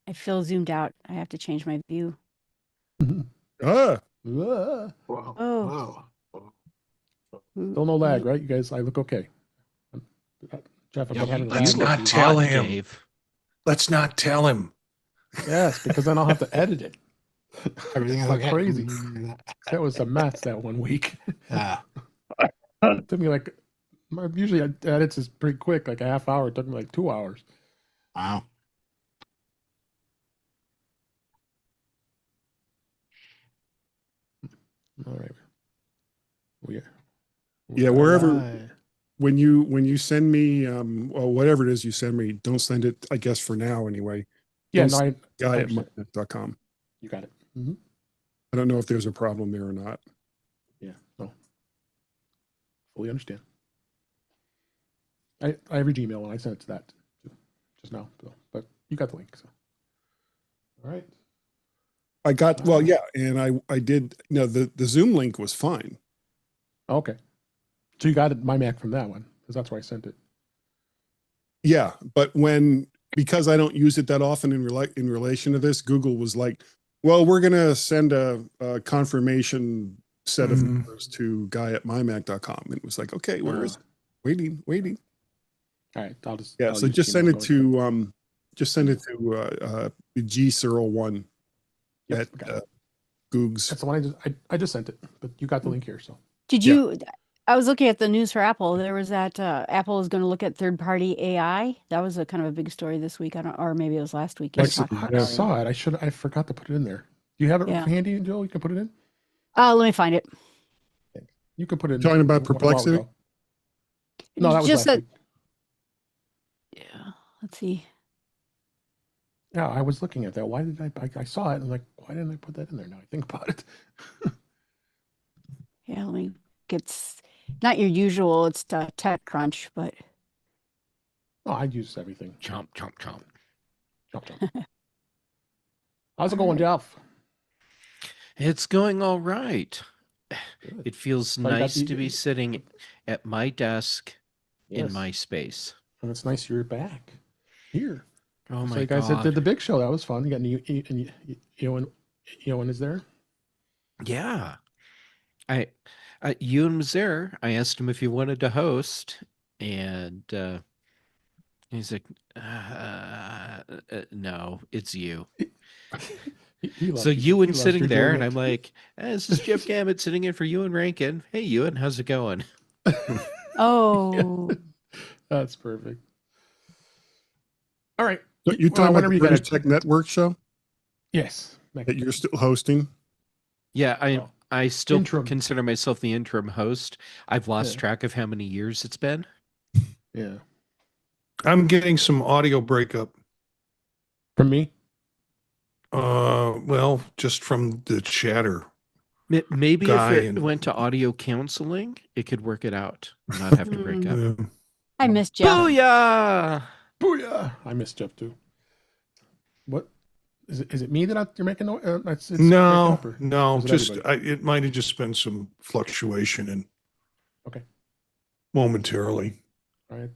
I feel zoomed out. I have to change my view. Ah, Wow. Oh. Wow. Still no lag, right? You guys, I look okay. Jeff, I'm Yeah, having let's lag not issues. tell Hot, him. Dave. Let's not tell him. Yes, because then I'll have to edit it. Everything It's is like okay. crazy. That was a mess that one week. Ah, It took me like, usually edits is pretty quick, like a half hour. It took me like 2 hours. wow. All right. yeah. Wherever when you send me well, whatever it is you send me, don't send it. I guess for now anyway. Yeah, Don't no, send guy at understand. mynet.com. You got it. Mm-hmm. I don't know if there's a problem there or not. Yeah, no. Fully understand. I have your Gmail and I sent it to that just now. So, but you got the link. So, all right. I got well, yeah, and I did. No, the Zoom link was fine. Okay. So you got it, my Mac from that one because that's where I sent it. Yeah, but because I don't use it that often in relation to this, Google was like, "Well, we're gonna send a confirmation set of numbers to guy at mymac.com," and it was like, "Okay, where is it? Waiting." All right, I'll just So just send it to G01 at Googs. That's the one I just sent it, but you got the link here. So Did you? I was looking at the news for Apple. There was that Apple is going to look at third-party AI. That was a kind of a big story this week. I don't, or maybe it was last week. I saw it. I forgot to put it in there. Do you have it handy, Joe? You can put it in. Let me find it. You can put it in. Talking about Perplexity? No, that was just last week. Yeah. Let's see. Yeah, I was looking at that. Why did I saw it and like, why didn't I put that in there? Now I think about it. Yeah, let me get. Not your usual. It's TechCrunch, but. Oh, I use everything. Chomp. How's it going, Jeff? It's going all right. Good. It feels nice to be sitting at my desk in my space. And it's nice you're back here. Oh my so you guys God. did the big show. That was fun. You got Ewan is there? Yeah. Ewan was there. I asked him if he wanted to host, and he's like, no, it's you. So Ewan's sitting there, and I'm like, this is Jeff Gamet sitting in for Ewan Rankin. Hey, Ewan, how's it going? Oh. Yeah. That's perfect. All right. You talking about the British Tech Network show? Yes. That you're still hosting? Yeah, I still interim. consider myself the interim host. I've lost track of how many years it's been. Yeah. I'm getting some audio breakup. From me? Well, just from the chatter. Maybe if it went to audio counseling, it could work it out. Not have to break up. I miss Jeff. Booyah! Booyah! I miss Jeff too. What? Is it me that you're making noise? No. Just it might have just been some fluctuation and momentarily. All right.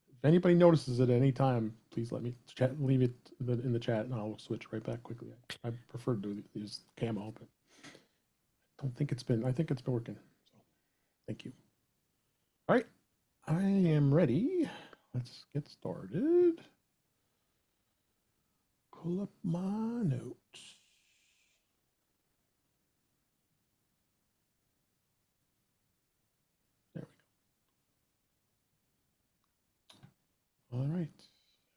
If anybody notices it at any time, please let me leave it in the chat, and I'll switch right back quickly. I prefer to use camo, but I think it's been working. So, thank you. All right, I am ready. Let's get started. Pull up my notes. There we go. All right.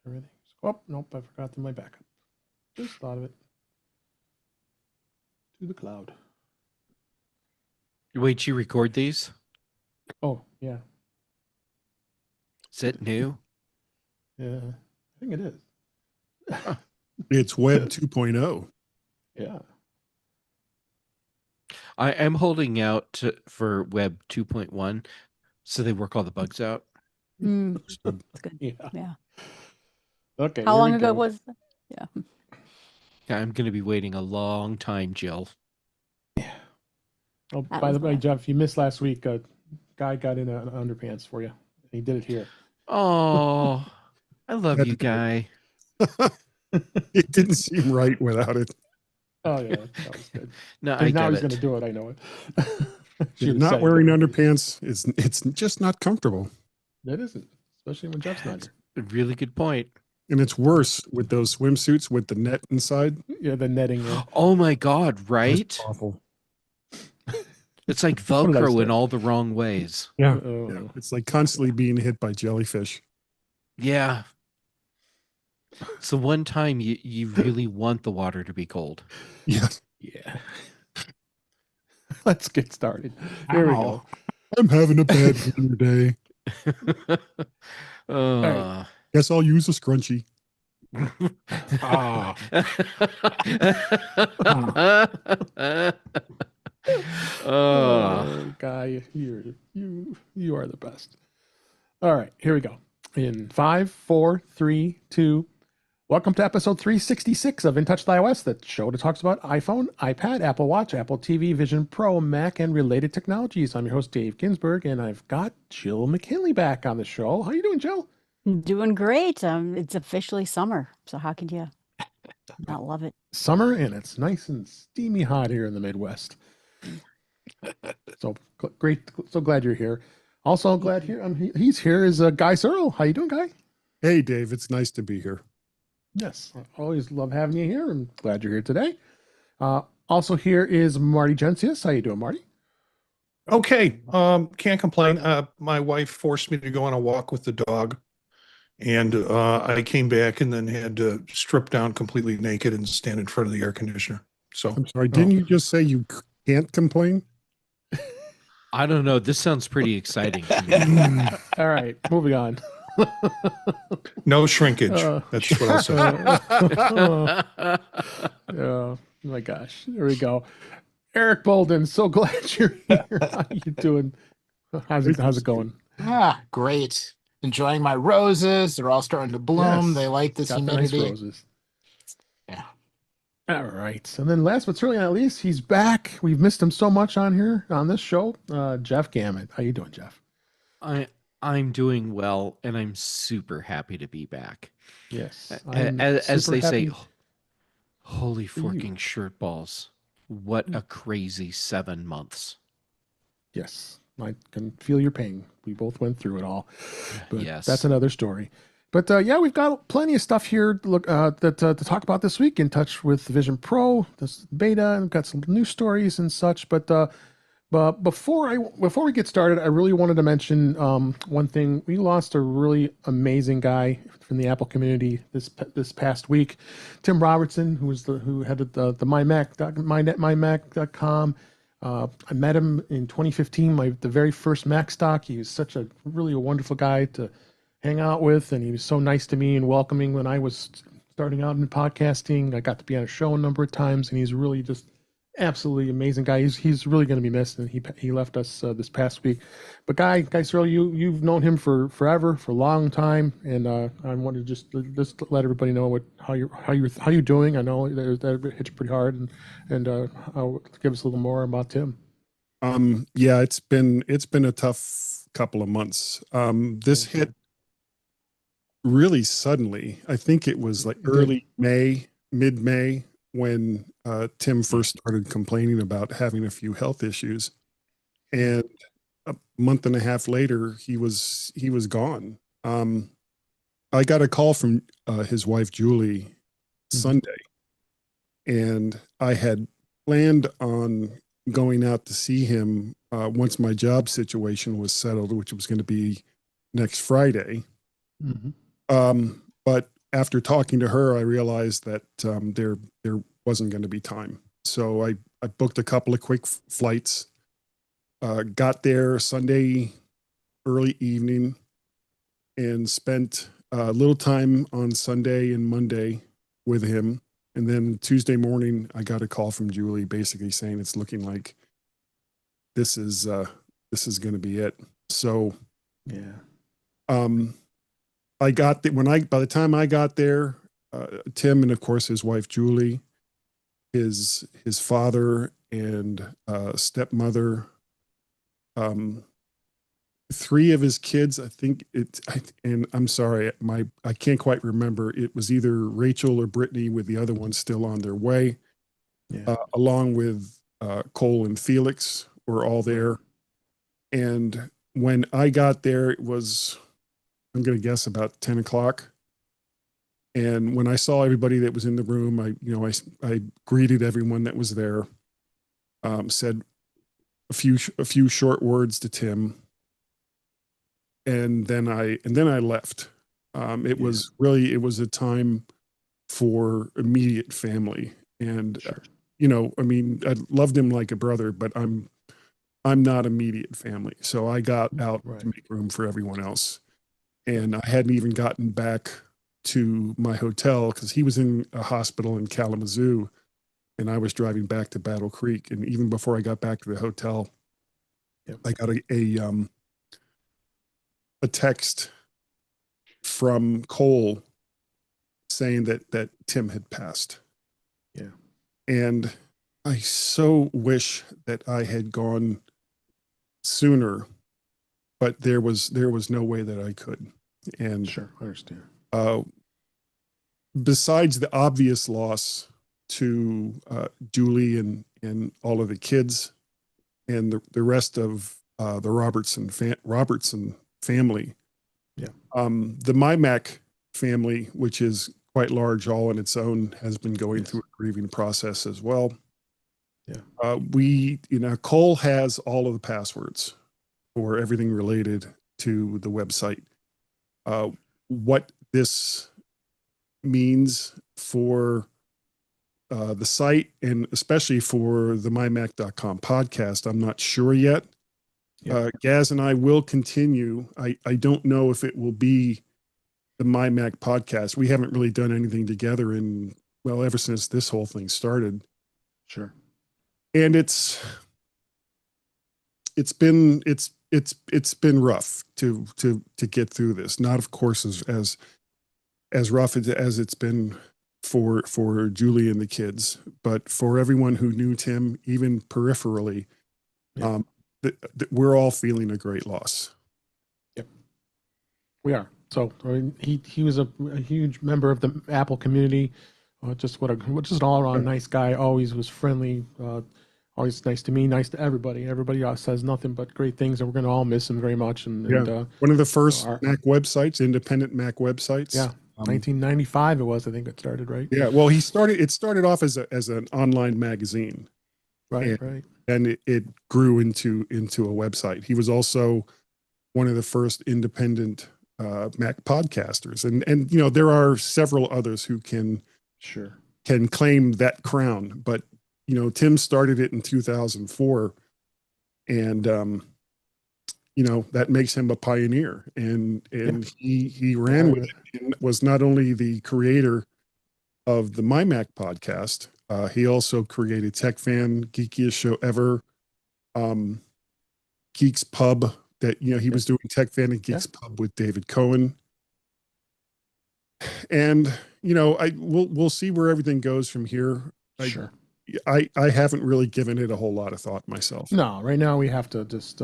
Everything's. Oh, nope, I forgot my backup. Just thought of it. To the cloud. Wait, you record these? Oh, yeah. Is it new? Yeah, I think it is. It's Web 2.0. Yeah. I am holding out for Web 2.1 so they work all the bugs out. That's good. Yeah. Okay. How long ago was that? Yeah. I'm going to be waiting a long time, Jill. Yeah. Oh, by the way, Jeff, you missed last week. A guy got in an underpants for you. He did it here. Oh, I love you, Guy. It didn't seem right without it. Oh yeah, that was good. No, And I now get he's it. going to do it. I know it. Yeah, Should have not said wearing underpants it's just not comfortable. it isn't, especially when Jeff's not That's here. a really good point. And it's worse with those swimsuits with the net inside. Yeah, the netting. Yeah. Oh my God, That's right? awful. It's like What did I Velcro in say? all the wrong ways. Yeah. Oh. Yeah. It's like constantly being hit by jellyfish. Yeah. It's the one time you really want the water to be cold. Yeah. Yeah. Let's get started. Here we go. I'm having a bad dinner day. Uh, Guess I'll use a scrunchie. Ah. Guy, you are the best. All right, here we go. In 5, 4, 3, 2. Welcome to episode 366 of In Touch with iOS, the show that talks about iPhone, iPad, Apple Watch, Apple TV, Vision Pro, Mac, and related technologies. I'm your host, Dave Ginsburg, and I've got Jill McKinley back on the show. How you doing, Jill? Doing great. It's officially summer, so how could you not love it? Summer, and it's nice and steamy hot here in the Midwest. So great. So glad you're here. Also glad here. He's here is Guy Searle. How you doing, Guy? Hey, Dave. It's nice to be here. Yes, I always love having you here. I'm glad you're here today. Also here is Marty Gencius. How you doing, Marty? Okay. Can't complain. My wife forced me to go on a walk with the dog, and I came back and then had to strip down completely naked and stand in front of the air conditioner. So I'm sorry. Didn't you just say you can't complain? I don't know. This sounds pretty exciting to me. All right, moving on. no shrinkage. That's what I'll say. Oh my gosh. There we go. Eric Bolden, so glad you're here. How you doing? How's it going? Great. Enjoying my roses. They're all starting to bloom. Yes. They like this Got the nice humidity. roses. Yeah. All right. And then last but certainly not least, he's back. We've missed him so much on here on this show. Jeff Gammett. How you doing, Jeff? I'm doing well, and I'm super happy to be back. Yes. As they say, happy. holy forking shirt balls. What a crazy 7 months. Yes. I can feel your pain. We both went through it all. But Yes. that's another story. But yeah, we've got plenty of stuff here to talk about this week. In touch with Vision Pro, this beta, and we've got some news stories and such. But before we get started, I really wanted to mention one thing. We lost a really amazing guy from the Apple community this past week, Tim Robertson, who headed the mymac.com. I met him in 2015, the very first Mac stock. He was such a wonderful guy to hang out with, and he was so nice to me and welcoming when I was starting out in podcasting. I got to be on a show a number of times, and he's really just absolutely amazing guy. He's really going to be missed, and he left us this past week. But Guy Searle, you've known him for forever, for a long time, and I want to just let everybody know how you're doing. I know that hits pretty hard, and I'll give us a little more about Tim. Yeah, it's been a tough couple of months. This hit really suddenly. I think it was like mid-May, when Tim first started complaining about having a few health issues, and a month and a half later, he was gone. I got a call from his wife Julie Sunday, and I had planned on going out to see him once my job situation was settled, which was going to be next Friday. But after talking to her, I realized that there wasn't going to be time. So I booked a couple of quick flights, got there Sunday early evening, and spent a little time on Sunday and Monday with him. And then Tuesday morning, I got a call from Julie basically saying it's looking like this is going to be it. So yeah. I got by the time I got there, Tim and of course his wife Julie, his father and stepmother, three of his kids, I think and I'm sorry, I can't quite remember. It was either Rachel or Brittany, with the other one still on their way. Yeah. Along with Cole and Felix were all there. And when I got there, it was, I'm going to guess, about 10 o'clock. And when I saw everybody that was in the room, I greeted everyone that was there, said a few short words to Tim, and then I left. It was a time for immediate family, and Sure. I mean, I loved him like a brother, but I'm not immediate family. So I got out to make room for everyone else. And I hadn't even gotten back to my hotel because he was in a hospital in Kalamazoo and I was driving back to Battle Creek. And even before I got back to the hotel, I got a text from Cole saying that Tim had passed. Yeah. And I so wish that I had gone sooner, but there was no way that I could. And Sure, I understand. Besides the obvious loss to Julie and all of the kids and the rest of the Robertson family, the MyMac family, which is quite large all on its own, has been going through a grieving process as well. Cole has all of the passwords for everything related to the website. What this means for the site and especially for the mymac.com podcast, I'm not sure yet. Gaz and I will continue. I don't know if it will be the MyMac podcast. We haven't really done anything together ever since this whole thing started. Sure. And it's been rough to get through this. Not, of course, as rough as it's been for Julie and the kids, but for everyone who knew Tim, even peripherally, we're all feeling a great loss. Yep, we are. So I mean, he was a huge member of the Apple community. Just an all around nice guy. Always was friendly. Always nice to me, nice to everybody. Everybody says nothing but great things, and we're going to all miss him very much. And one of the first Mac websites, independent Mac websites. Yeah, 1995 it was. I think it started, right? Yeah. Well, it started off as an online magazine, right, and it grew into a website. He was also one of the first independent Mac podcasters, and there are several others who can claim that crown, but Tim started it in 2004, and that makes him a pioneer, and he ran with it and was not only the creator of the MyMac podcast, he also created Tech Fan, Geekiest Show Ever, Geeks Pub, that he was doing Tech Fan and Geeks Pub with David Cohen. And we'll see where everything goes from here. Sure. I haven't really given it a whole lot of thought myself. No, right now we have to just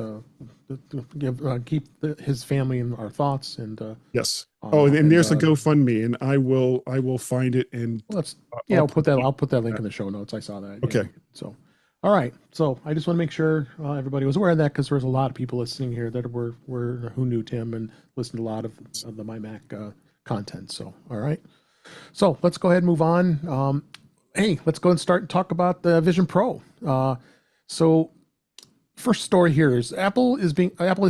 keep his family in our thoughts, and yes. And there's a GoFundMe, and I will find it, and I'll put that link in the show notes. I saw that. Okay. Yeah. So, all right. So I just want to make sure everybody was aware of that, because there was a lot of people listening here that were who knew Tim and listened to a lot of the MyMac content. So, all right. So let's go ahead and move on. Hey, let's go and talk about the Vision Pro. So first story here is Apple is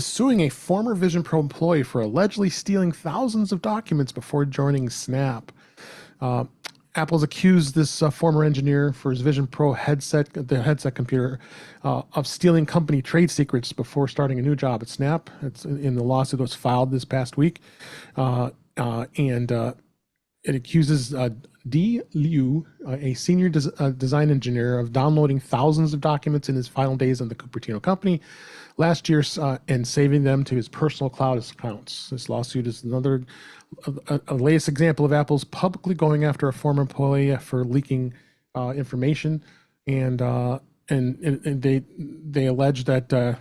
suing a former Vision Pro employee for allegedly stealing thousands of documents before joining Snap. Apple's accused this former engineer for his Vision Pro headset computer, of stealing company trade secrets before starting a new job at Snap. It's in the lawsuit that was filed this past week. It accuses Di Liu, a senior design engineer, of downloading thousands of documents in his final days in the Cupertino company last year and saving them to his personal cloud accounts. This lawsuit is another a latest example of Apple's publicly going after a former employee for leaking information, and they allege that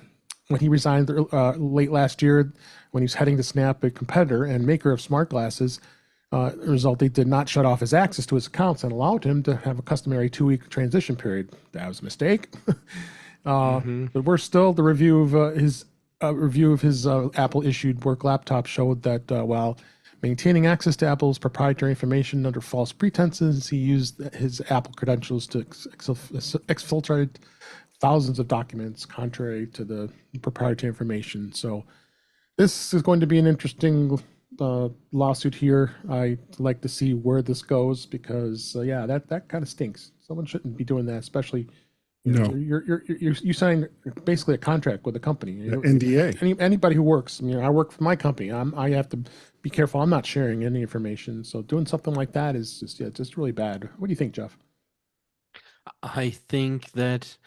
when he resigned late last year, when he was heading to Snap, a competitor and maker of smart glasses. The result, they did not shut off his access to his accounts and allowed him to have a customary 2-week transition period. That was a mistake. But we're still the review of his Apple issued work laptop showed that while maintaining access to Apple's proprietary information under false pretenses, he used his Apple credentials to exfiltrate thousands of documents contrary to the proprietary information. So this is going to be an interesting lawsuit here. I like to see where this goes because yeah, that kind of stinks. Someone shouldn't be doing that, especially No. you sign basically a contract with a company. NDA. Anybody who works, I work for my company. I have to be careful. I'm not sharing any information. So doing something like that is just really bad. What do you think, Jeff? I think that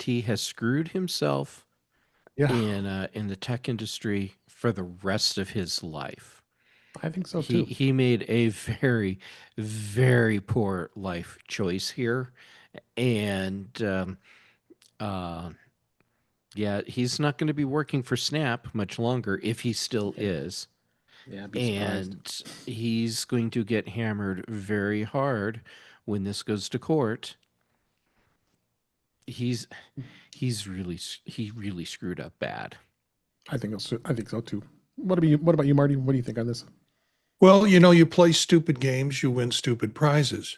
he has screwed himself Yeah, in the tech industry for the rest of his life. I think so too. He made a very, very poor life choice here, and yeah, he's not going to be working for Snap much longer if he still is. Yeah, I'd be surprised. And he's going to get hammered very hard when this goes to court. He really screwed up bad. I think so too. What about you, Marty? What do you think on this? Well, you play stupid games, you win stupid prizes.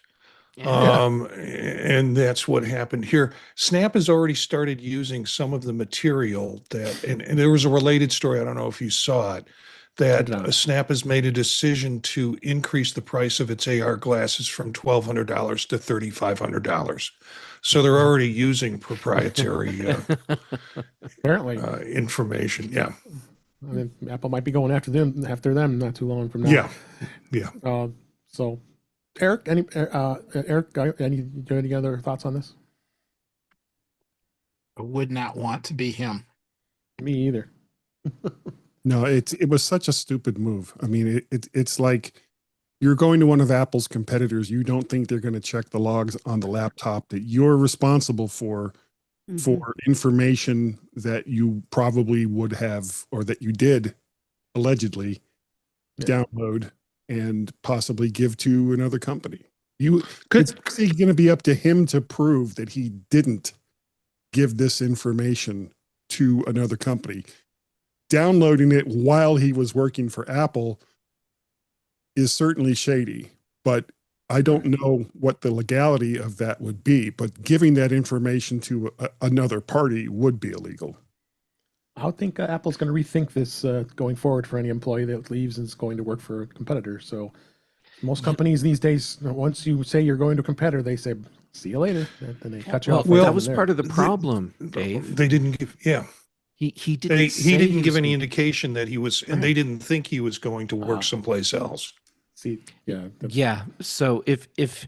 And that's what happened here. Snap has already started using some of the material and there was a related story. I don't know if you saw it, that Snap has made a decision to increase the price of its AR glasses from $1,200 to $3,500. So they're already using proprietary Apparently information. Yeah. I mean, Apple might be going after them not too long from now. Yeah. So Eric, any other thoughts on this? I would not want to be him. Me either. No, it was such a stupid move. I mean, it's like you're going to one of Apple's competitors. You don't think they're going to check the logs on the laptop that you're responsible for information that you probably would have, or that you did allegedly download and possibly give to another company. It's going to be up to him to prove that he didn't give this information to another company. Downloading it while he was working for Apple is certainly shady, but I don't know what the legality of that would be, but giving that information to another party would be illegal. I think Apple's going to rethink this going forward for any employee that leaves and is going to work for a competitor. So most companies these days, once you say you're going to a competitor, they say, see you later. And they cut you off. Well, that was part of the problem, Dave. They didn't give, He didn't. He didn't give any indication that he was, and they didn't think he was going to work someplace else. See, yeah. So if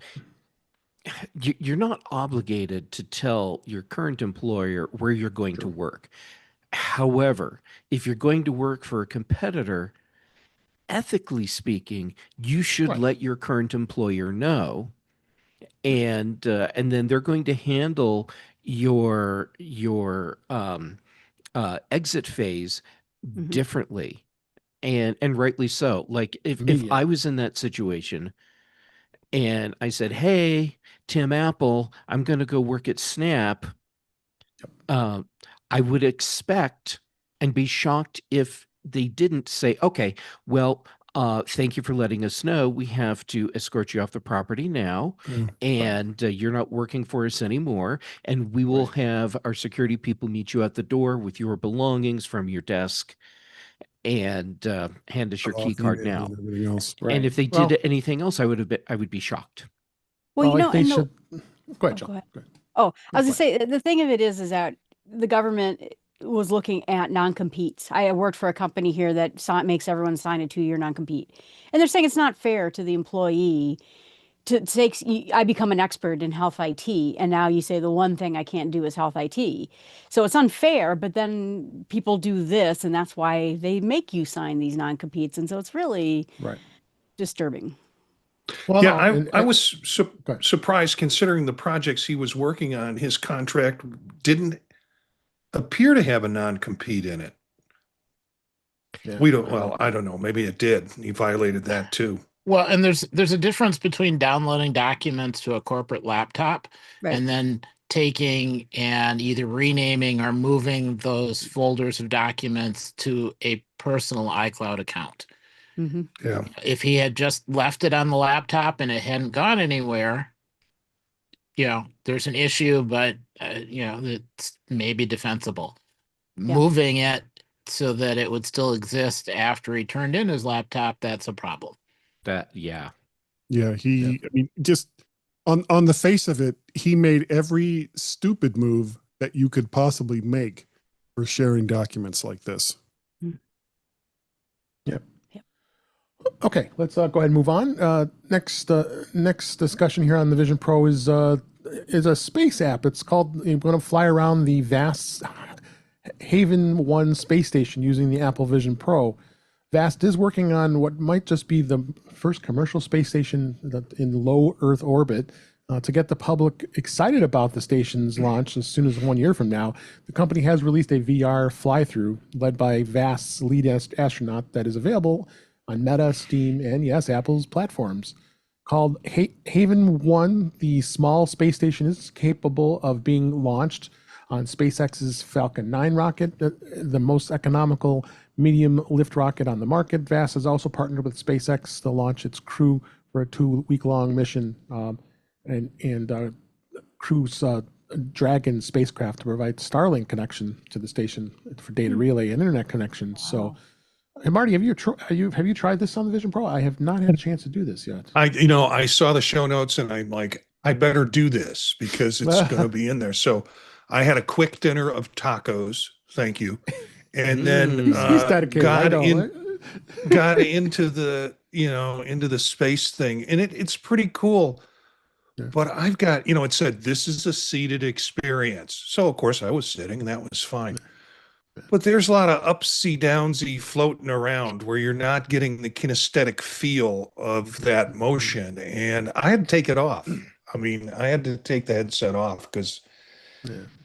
you're not obligated to tell your current employer where you're going to work. However, if you're going to work for a competitor, ethically speaking, you should let your current employer know, and then they're going to handle your exit phase differently, and rightly so. Like if I was in that situation and I said, "Hey, Tim Apple, I'm going to go work at Snap," I would expect and be shocked if they didn't say, "Okay, well, thank you for letting us know. We have to escort you off the property now, and you're not working for us anymore. And we will have our security people meet you at the door with your belongings from your desk, and hand us your key card now." And if they did anything else, I would be shocked. Well, go ahead, John. Go ahead. Oh, I was going to say, the thing of it is that the government was looking at non-competes. I worked for a company here that makes everyone sign a 2-year non-compete. And they're saying it's not fair to the employee to take, I become an expert in health IT, and now you say the one thing I can't do is health IT. So it's unfair, but then people do this, and that's why they make you sign these non-competes. And so it's really disturbing. Well, yeah, I was surprised considering the projects he was working on. His contract didn't appear to have a non-compete in it. Yeah. We don't, well, I don't know. Maybe it did. He violated that too. Well, and there's a difference between downloading documents to a corporate laptop Right. and then taking and either renaming or moving those folders of documents to a personal iCloud account. Mm-hmm. Yeah. If he had just left it on the laptop and it hadn't gone anywhere, there's an issue, but it's maybe defensible. Yeah. Moving it so that it would still exist after he turned in his laptop, that's a problem. Yeah. Yeah, I mean, just on the face of it, he made every stupid move that you could possibly make for sharing documents like this. Okay, let's go ahead and move on. Next discussion here on the Vision Pro is a space app. It's called. You're going to fly around the vast Haven 1 space station using the Apple Vision Pro. VAST is working on what might just be the first commercial space station in low Earth orbit. To get the public excited about the station's launch as soon as 1 year from now, the company has released a VR fly-through led by VAST's lead astronaut that is available on Meta, Steam, and yes, Apple's platforms. Called Haven 1, the small space station is capable of being launched on SpaceX's Falcon 9 rocket, the most economical medium lift rocket on the market. VAST has also partnered with SpaceX to launch its crew for a 2-week-long mission and Crew's Dragon spacecraft to provide Starlink connection to the station for data relay and internet connection. Wow. So, and Marty, have you tried this on the Vision Pro? I have not had a chance to do this yet. I saw the show notes and I'm like, I better do this because it's going to be in there. So I had a quick dinner of tacos. Thank you. And then he's dedicated. got into the space thing, and it's pretty cool. Yeah. But I've got, it said this is a seated experience. So of course I was sitting and that was fine. But there's a lot of upsy downsy floating around where you're not getting the kinesthetic feel of that motion. And I had to take it off. I mean, I had to take the headset off because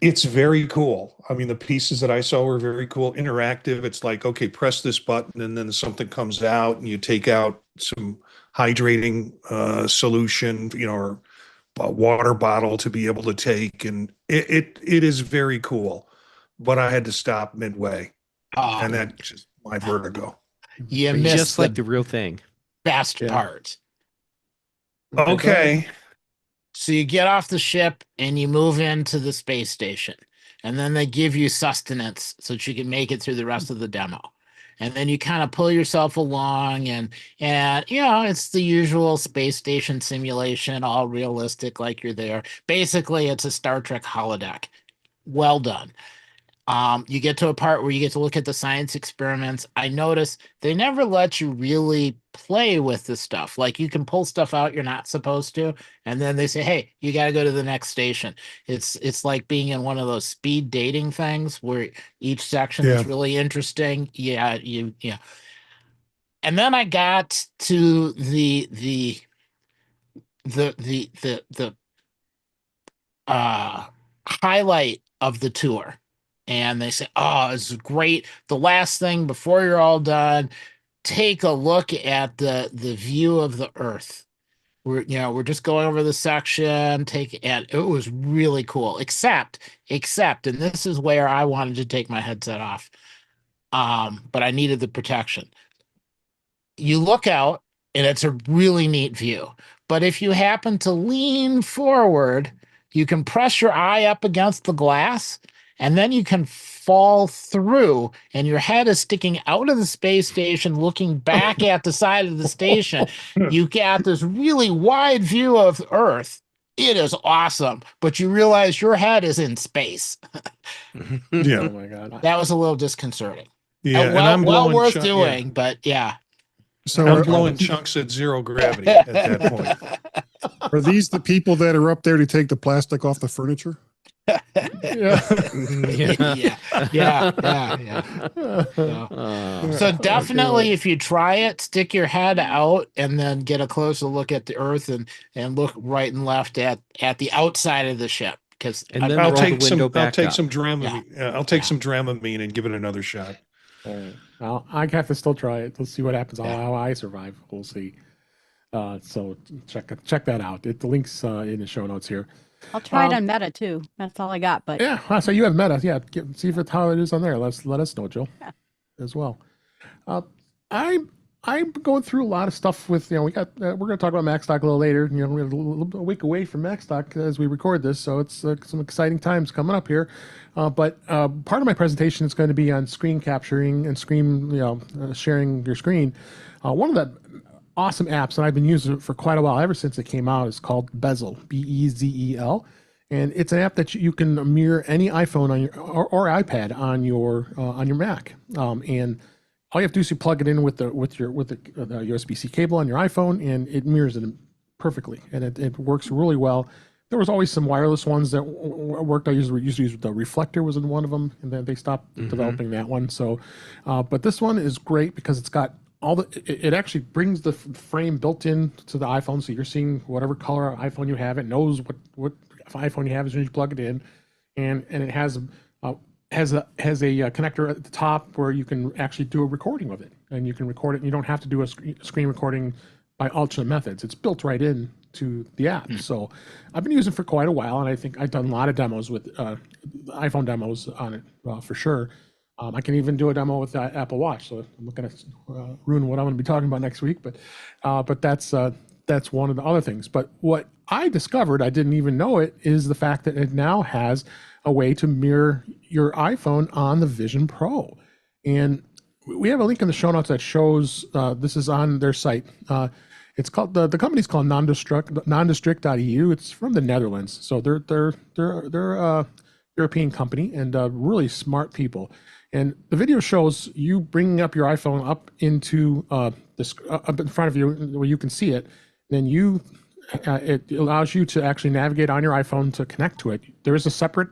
it's very cool. I mean, the pieces that I saw were very cool, interactive. It's like, okay, press this button and then something comes out and you take out some hydrating solution, or a water bottle to be able to take. And it is very cool. But I had to stop midway. And that's just my vertigo. You missed just like the real thing. Best part. Okay. So you get off the ship and you move into the space station. And then they give you sustenance so that you can make it through the rest of the demo. And then you kind of pull yourself along and it's the usual space station simulation, all realistic like you're there. Basically, it's a Star Trek holodeck. Well done. You get to a part where you get to look at the science experiments. I notice they never let you really play with the stuff. Like you can pull stuff out you're not supposed to, and then they say, hey, you got to go to the next station. It's like being in one of those speed dating things where each section is really interesting. Yeah. And then I got to the highlight of the tour. And they say, oh, it's great. The last thing before you're all done, take a look at the view of the Earth. We're just going over the section. And it was really cool. Except, and this is where I wanted to take my headset off. But I needed the protection. You look out, and it's a really neat view. But if you happen to lean forward, you can press your eye up against the glass. And then you can fall through, and your head is sticking out of the space station, looking back at the side of the station. You got this really wide view of Earth. It is awesome, but you realize your head is in space. Yeah. Oh my God. That was a little disconcerting. Yeah. Well worth doing, but yeah. So I'm blowing chunks at zero gravity at that point. Are these the people that are up there to take the plastic off the furniture? Yeah. So definitely, if you try it, stick your head out and then get a closer look at the Earth and look right and left at the outside of the ship. because And then I'll roll the take some. window I'll back take up. some Dramamine. I'll take Yeah. some Dramamine and give it another shot. All right. Well, I have to still try it. Let's see what happens. Yeah. How I survive. We'll see. So check that out. The link's in the show notes here. I'll try it on Meta too. That's all I got. But Yeah. So you have Meta. Yeah. See if it's how it is on there. Let us know, Joe, as well. I'm going through a lot of stuff with, we got, we're going to talk about MacStock a little later. We're a week away from MacStock as we record this, so it's some exciting times coming up here. But part of my presentation is going to be on screen capturing and sharing your screen. One of the awesome apps that I've been using for quite a while, ever since it came out, is called Bezel, Bezel. And it's an app that you can mirror any iPhone on your or iPad on your Mac. And all you have to do is you plug it in with the USB-C cable on your iPhone, and it mirrors it perfectly, and it works really well. There was always some wireless ones that worked. I used to use the Reflector was in one of them, and then they stopped developing that one. So, but this one is great because it's got it actually brings the frame built in to the iPhone, so you're seeing whatever color iPhone you have. It knows what iPhone you have as soon as you plug it in, and it has a connector at the top where you can actually do a recording of it, and you can record it. And you don't have to do a screen recording by alternate methods. It's built right in to the app. So I've been using it for quite a while, and I think I've done a lot of demos with iPhone demos on it for sure. I can even do a demo with the Apple Watch. So I'm not going to ruin what I'm going to be talking about next week, but that's one of the other things. But what I discovered, I didn't even know it, is the fact that it now has a way to mirror your iPhone on the Vision Pro. And we have a link in the show notes that shows this is on their site. It's called the company's called nondistrict.eu. It's from the Netherlands, so they're a European company and really smart people. And the video shows you bringing up your iPhone up into this up in front of you where you can see it. Then it allows you to actually navigate on your iPhone to connect to it. There is a separate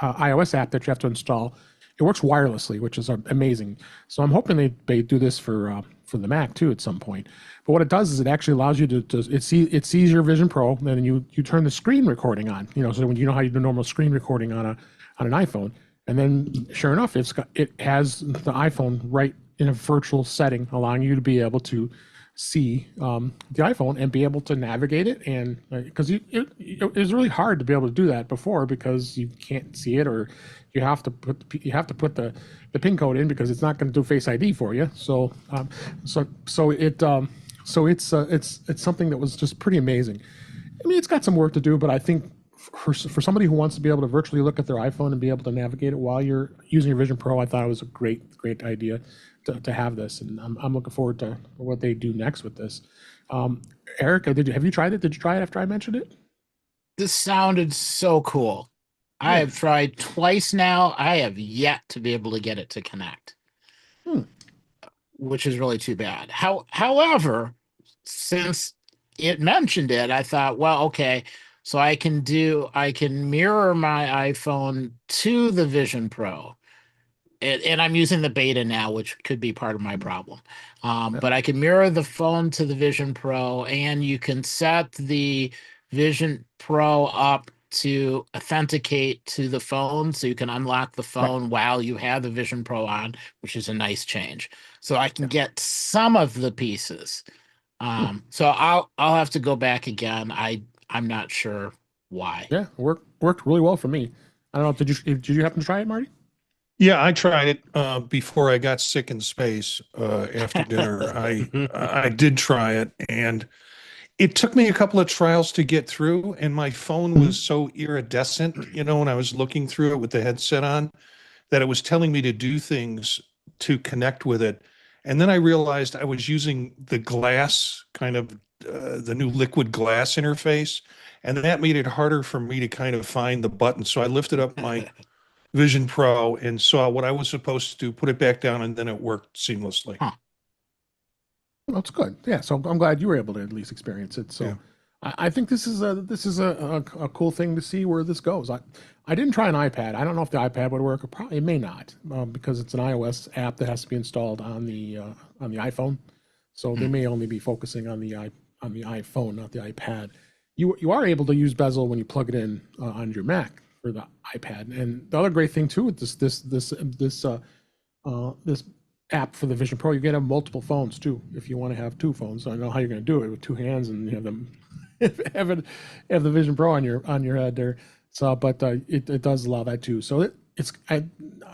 iOS app that you have to install. It works wirelessly, which is amazing. So I'm hoping they do this for the Mac too at some point. But what it does is it actually allows you it sees your Vision Pro, and then you turn the screen recording on. So when you know how you do normal screen recording on an iPhone, and then sure enough, it has the iPhone right in a virtual setting, allowing you to be able to see the iPhone and be able to navigate it. And because it was really hard to be able to do that before, because you can't see it, or you have to put the PIN code in because it's not going to do Face ID for you. So it's something that was just pretty amazing. I mean, it's got some work to do, but I think for somebody who wants to be able to virtually look at their iPhone and be able to navigate it while you're using your Vision Pro, I thought it was a great idea to have this, and I'm looking forward to what they do next with this. Eric, have you tried it? Did you try it after I mentioned it? This sounded so cool. I have tried twice now. I have yet to be able to get it to connect, which is really too bad. However, since it mentioned it, I thought, well, okay, so I can mirror my iPhone to the Vision Pro. And I'm using the beta now, which could be part of my problem. But I can mirror the phone to the Vision Pro, and you can set the Vision Pro up to authenticate to the phone, so you can unlock the phone while you have the Vision Pro on, which is a nice change. So I can get some of the pieces. So I'll have to go back again. I'm not sure why. Yeah, worked really well for me. I don't know. Did you happen to try it, Marty? Yeah, I tried it before I got sick in space after dinner. I did try it, and it took me a couple of trials to get through, and my phone was so iridescent, when I was looking through it with the headset on, that it was telling me to do things to connect with it. And then I realized I was using the glass, kind of the new liquid glass interface, and that made it harder for me to kind of find the button. So I lifted up my Vision Pro and saw what I was supposed to do, put it back down, and then it worked seamlessly. Huh. That's good. Yeah, so I'm glad you were able to at least experience it. So I think this is a cool thing to see where this goes. I didn't try an iPad. I don't know if the iPad would work. It may not, because it's an iOS app that has to be installed on the iPhone. So they may only be focusing on the iPhone, not the iPad. you are able to use bezel when you plug it in on your Mac for the iPad. And the other great thing too with this app for the Vision Pro, you get multiple phones too. If you want to have two phones, I don't know how you're going to do it with two hands and you have them have the Vision Pro on your head there. So, but it does allow that too. So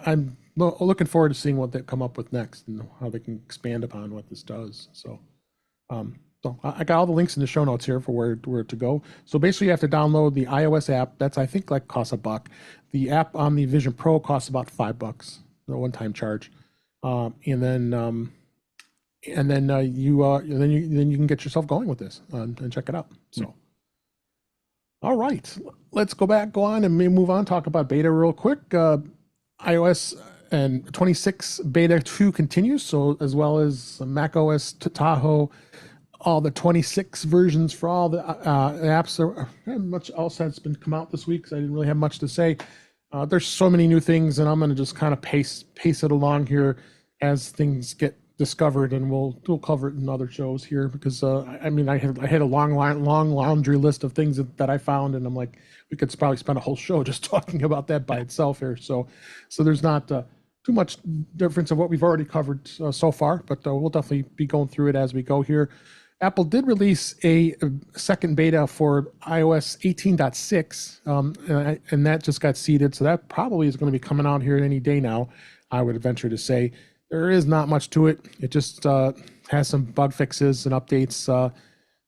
I'm looking forward to seeing what they come up with next and how they can expand upon what this does. So, so I got all the links in the show notes here for where to go. So basically, you have to download the iOS app. That's I think like costs $1. The app on the Vision Pro costs about $5, the one-time charge, and then you can get yourself going with this and check it out. So. All right, let's go on and move on. Talk about beta real quick. iOS and 26 beta 2 continues. So as well as Mac OS to Tahoe, all the 26 versions for all the apps. There much else has been come out this week, so I didn't really have much to say. There's so many new things, and I'm going to just kind of pace it along here as things get discovered, and we'll cover it in other shows here because I mean I had a long laundry list of things that I found, and I'm like, we could probably spend a whole show just talking about that by itself here. So there's not too much difference of what we've already covered so far, but we'll definitely be going through it as we go here. Apple did release a second beta for iOS 18.6, and that just got seeded, so that probably is going to be coming out here any day now, I would venture to say. There is not much to it. It just has some bug fixes and updates,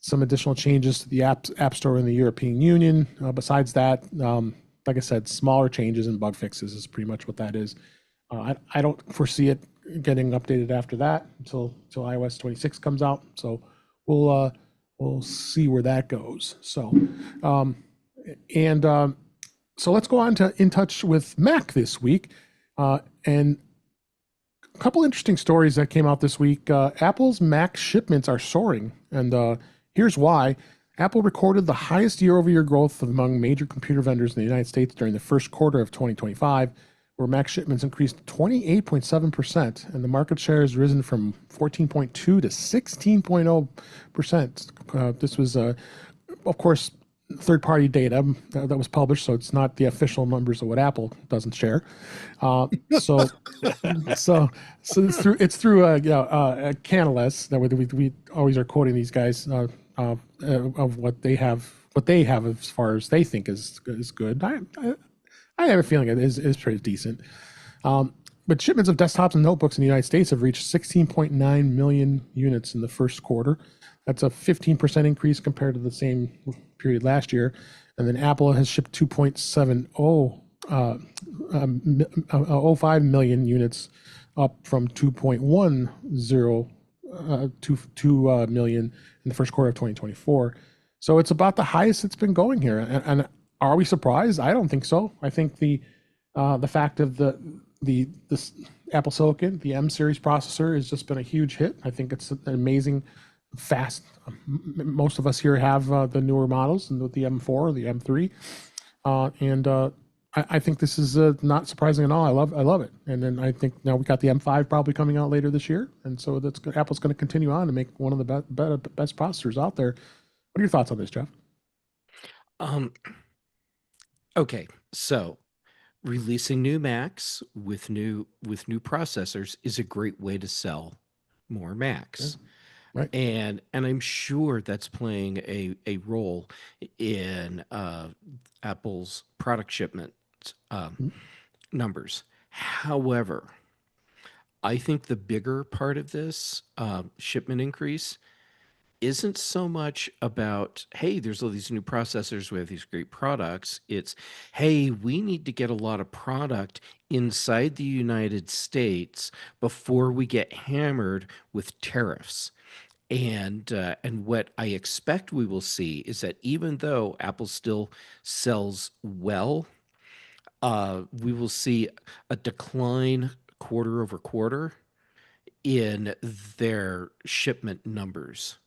some additional changes to the App Store in the European Union. Besides that, like I said, smaller changes and bug fixes is pretty much what that is. I don't foresee it getting updated after that until iOS 26 comes out. So we'll see where that goes. So so let's go on to In Touch with Mac this week, and a couple interesting stories that came out this week. Apple's Mac shipments are soaring, and here's why. Apple recorded the highest year-over-year growth among major computer vendors in the United States during the first quarter of 2025, where Mac shipments increased 28.7%, and the market share has risen from 14.2 to 16.0%. This was, of course, third-party data that was published, so it's not the official numbers of what Apple doesn't share. So it's through Canalys that we always are quoting these guys of what they have as far as they think is good. I have a feeling it is pretty decent. But shipments of desktops and notebooks in the United States have reached 16.9 million units in the first quarter. That's a 15% increase compared to the same period last year. And then Apple has shipped 2.7005 million units, up from 2.1022 million in the first quarter of 2024. So it's about the highest it's been going here. And are we surprised? I don't think so. I think the fact of this Apple Silicon, the M series processor, has just been a huge hit. I think it's an amazing, fast. Most of us here have the newer models, and with the M4, the M3, and I think this is not surprising at all. I love it. And then I think now we got the M5 probably coming out later this year, and so Apple's going to continue on to make one of the best processors out there. What are your thoughts on this, Jeff? Okay, so releasing new Macs with new processors is a great way to sell more Macs. Yeah. Right. And I'm sure that's playing a role in Apple's product shipment numbers. However, I think the bigger part of this shipment increase isn't so much about, hey, there's all these new processors, we have these great products. It's, hey, we need to get a lot of product inside the United States before we get hammered with tariffs. And what I expect we will see is that even though Apple still sells well, we will see a decline quarter over quarter in their shipment numbers.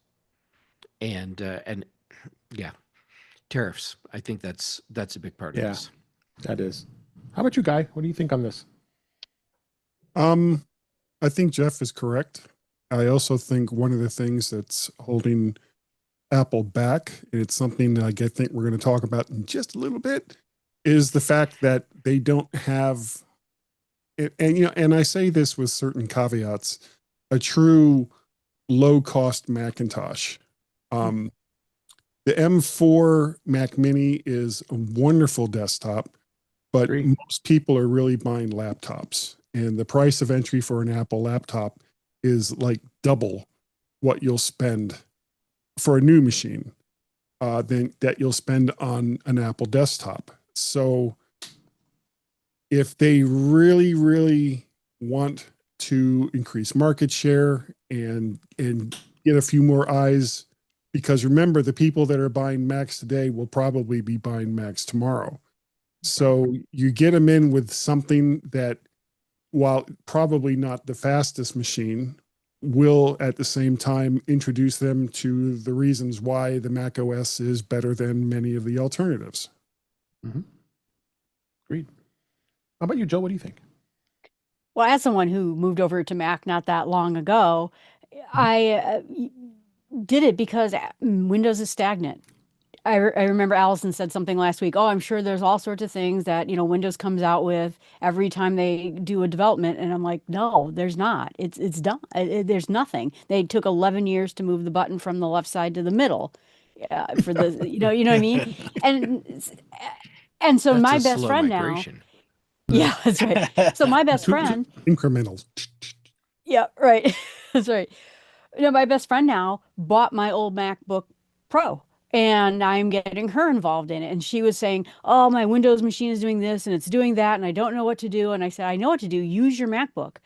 And yeah, tariffs. I think that's a big part of this. That is. How about you, Guy? What do you think on this? I think Jeff is correct. I also think one of the things that's holding Apple back, and it's something like I think we're going to talk about in just a little bit, is the fact that they don't have, and I say this with certain caveats, a true low cost Macintosh. The M4 Mac Mini is a wonderful desktop, but most people are really buying laptops, and the price of entry for an Apple laptop is like double what you'll spend for a new machine than that you'll spend on an Apple desktop. So if they really, really want to increase market share and get a few more eyes, because remember, the people that are buying Macs today will probably be buying Macs tomorrow. So you get them in with something that, while probably not the fastest machine, will at the same time introduce them to the reasons why the Mac OS is better than many of the alternatives. Agreed. How about you, Joe? What do you think? Well, as someone who moved over to Mac not that long ago, I did it because Windows is stagnant. I remember Allison said something last week. Oh, I'm sure there's all sorts of things that, Windows comes out with every time they do a development. And I'm like, no, there's not. It's done. There's nothing. They took 11 years to move the button from the left side to the middle for the, you know what I mean? And so That's my a best slow friend migration. now, yeah, that's right. So my best friend, Incremental. yeah, right. That's right. My best friend now bought my old MacBook Pro, and I'm getting her involved in it. And she was saying, oh, my Windows machine is doing this and it's doing that, and I don't know what to do. And I said, I know what to do. Use your MacBook.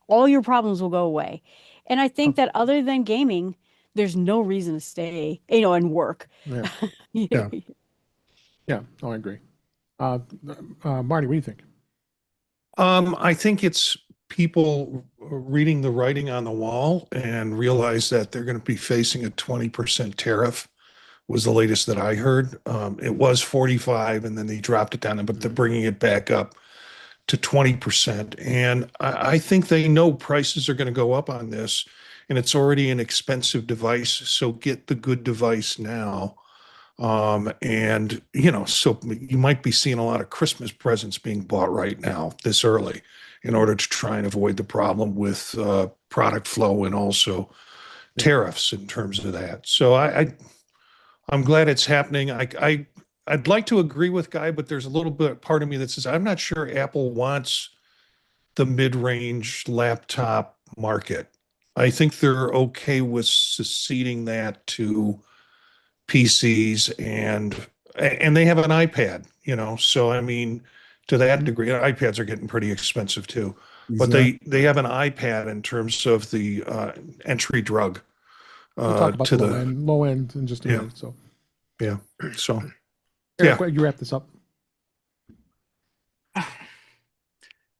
All your problems will go away. And I think that other than gaming, there's no reason to stay, and work. Yeah. Yeah. Yeah. Oh, I agree. Marty, what do you think? I think it's people reading the writing on the wall and realize that they're going to be facing a 20% tariff was the latest that I heard. It was 45 and then they dropped it down, but they're bringing it back up to 20%. And I think they know prices are going to go up on this, and it's already an expensive device. So get the good device now. And so you might be seeing a lot of Christmas presents being bought right now this early in order to try and avoid the problem with product flow and also tariffs in terms of that. So I'm glad it's happening. I'd like to agree with Guy, but there's a little bit part of me that says I'm not sure Apple wants the mid-range laptop market. I think they're okay with seceding that to PCs and they have an iPad, so I mean, to that degree, iPads are getting pretty expensive too, but they have an iPad in terms of the entry drug We'll talk about to the the low end in just a minute. So so Eric, why don't you wrap this up?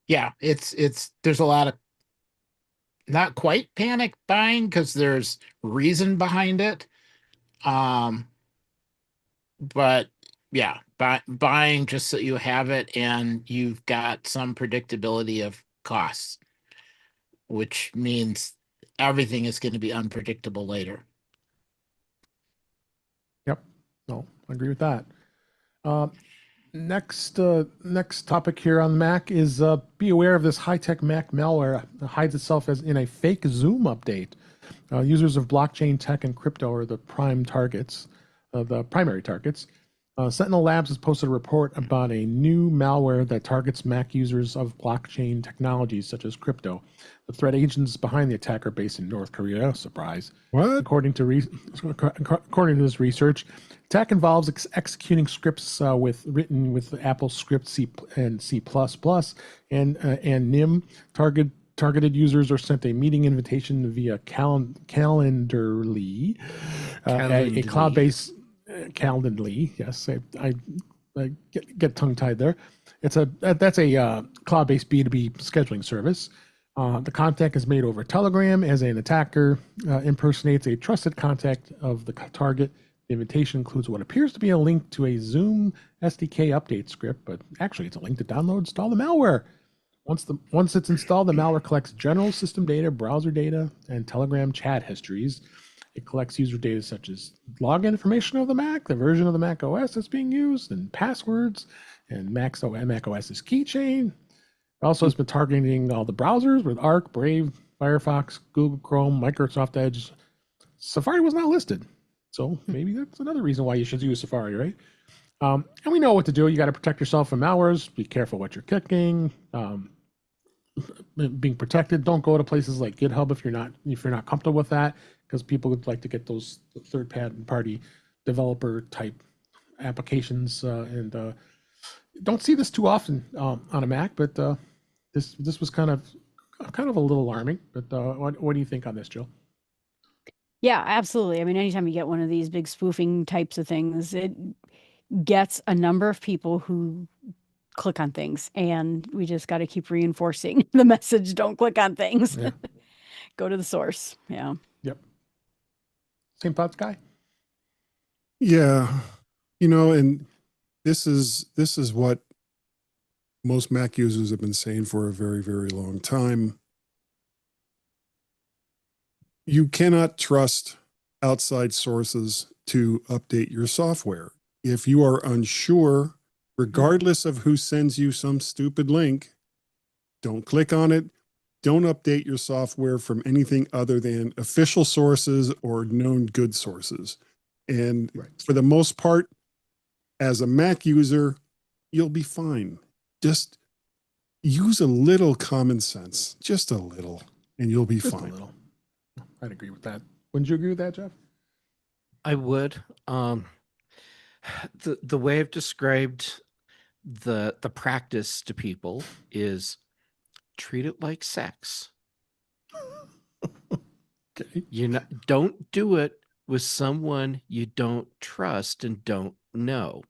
Yeah, it's there's a lot of not quite panic buying because there's reason behind it. But yeah, buying just so you have it and you've got some predictability of costs, which means everything is going to be unpredictable later. Yep. No, I agree with that. Next topic here on the Mac is be aware of this high-tech Mac malware that hides itself as in a fake Zoom update. Users of blockchain tech and crypto are the primary targets. Sentinel Labs has posted a report about a new malware that targets Mac users of blockchain technologies such as crypto. The threat agents behind the attack are based in North Korea. Surprise! What? According to this research, attack involves executing scripts written with Apple Script C and C++ and NIM. Targeted users are sent a meeting invitation via Calendly, a cloud-based Calendly. Yes, I get tongue-tied there. That's a cloud-based B2B scheduling service. The contact is made over Telegram as an attacker impersonates a trusted contact of the target. The invitation includes what appears to be a link to a Zoom SDK update script, but actually it's a link to download, install the malware. Once it's installed, the malware collects general system data, browser data, and Telegram chat histories. It collects user data such as login information of the Mac, the version of the Mac OS that's being used, and passwords, and Mac OS's keychain. It also has been targeting all the browsers with Arc, Brave, Firefox, Google Chrome, Microsoft Edge. Safari was not listed. So maybe that's another reason why you should use Safari, right? And we know what to do. You got to protect yourself from malwares. Be careful what you're clicking. Being protected. Don't go to places like GitHub if you're not comfortable with that, because people would like to get those third party developer type applications, and don't see this too often on a Mac. But this was kind of a little alarming. But what do you think on this, Jill? Yeah, absolutely. I mean, anytime you get one of these big spoofing types of things, it gets a number of people who click on things, and we just got to keep reinforcing the message: don't click on things. Yeah. Go to the source. Yeah. Yep. Same thoughts, Guy? Yeah. And this is what most Mac users have been saying for a very, very long time. You cannot trust outside sources to update your software. If you are unsure, regardless of who sends you some stupid link, don't click on it. Don't update your software from anything other than official sources or known good sources. And for the most part, as a Mac user, you'll be fine. Just use a little common sense, just a little, and you'll be fine. A little. I'd agree with that. Wouldn't you agree with that, Jeff? I would. The way I've described the practice to people is treat it like sex. Okay. Don't do it with someone you don't trust and don't know.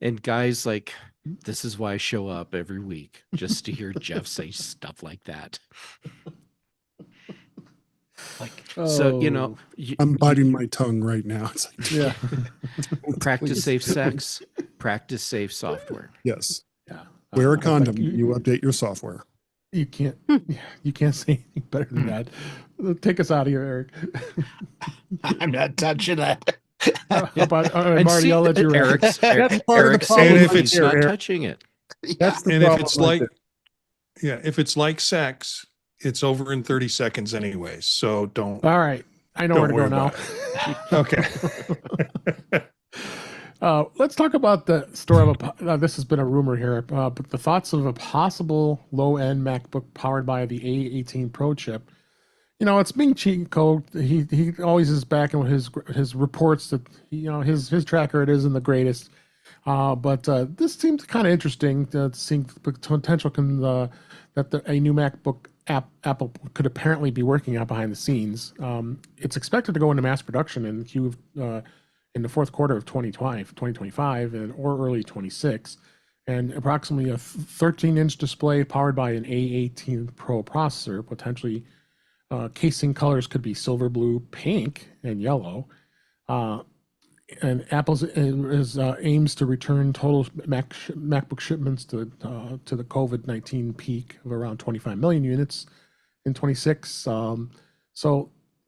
And guys, like, this is why I show up every week, just to hear Jeff say stuff like that. Like, so, I'm biting my tongue right now. It's like, Yeah. practice safe sex, practice safe software. Yes. Yeah. Wear a condom. You update your software. You can't. You can't say anything better than that. Take us out of here, Eric. I'm not touching that. How about And Marty? see, I'll let you. Eric's part of the Eric's problem saying if he's it's- not Eric. touching it. That's the And if problem it's right like, there. if it's like sex, it's over in 30 seconds anyways. So don't. All right. I know where to Don't go worry now. Okay. Let's talk about the story of this has been a rumor here, but the thoughts of a possible low-end MacBook powered by the A18 Pro chip. It's being cheat code. He always is back in his reports that his tracker it isn't the greatest. But this seems kind of interesting seeing the potential that a new MacBook Apple could apparently be working out behind the scenes. It's expected to go into mass production in the fourth quarter of 2025 or early 26, and approximately a 13-inch display powered by an A18 Pro processor. Potentially, casing colors could be silver, blue, pink, and yellow. And Apple's aims to return total MacBook shipments to the COVID-19 peak of around 25 million units in 26. So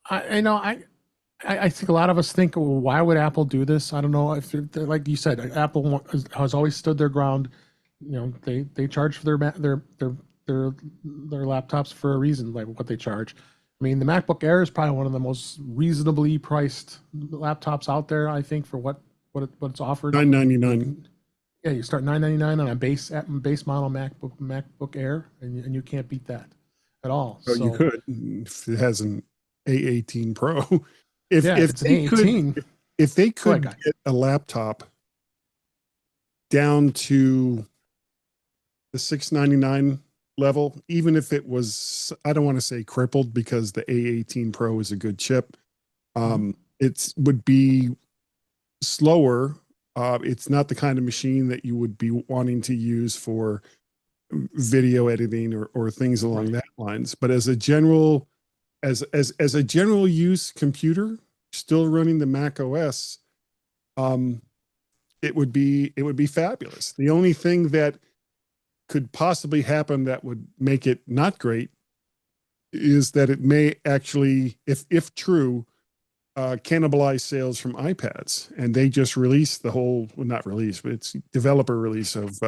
I think a lot of us think, well, why would Apple do this? I don't know. If like you said, Apple has always stood their ground. They charge for their laptops for a reason, like what they charge. I mean, the MacBook Air is probably one of the most reasonably priced laptops out there, I think, for what it's offered. $999. Yeah, you start $999 on a base model MacBook Air, and you can't beat that at all. Oh, So you could if it has an A18 Pro. If it's an they A18. could, if they could Go ahead, get a laptop down to the $699 level, even if it was, I don't want to say crippled because the A18 Pro is a good chip. It would be slower. It's not the kind of machine that you would be wanting to use for video editing or things along that lines. But as a general, as a general use computer, still running the Mac OS, it would be fabulous. The only thing that could possibly happen that would make it not great is that it may actually, if true, cannibalize sales from iPads. And they just released the whole, well, not release, but it's developer release of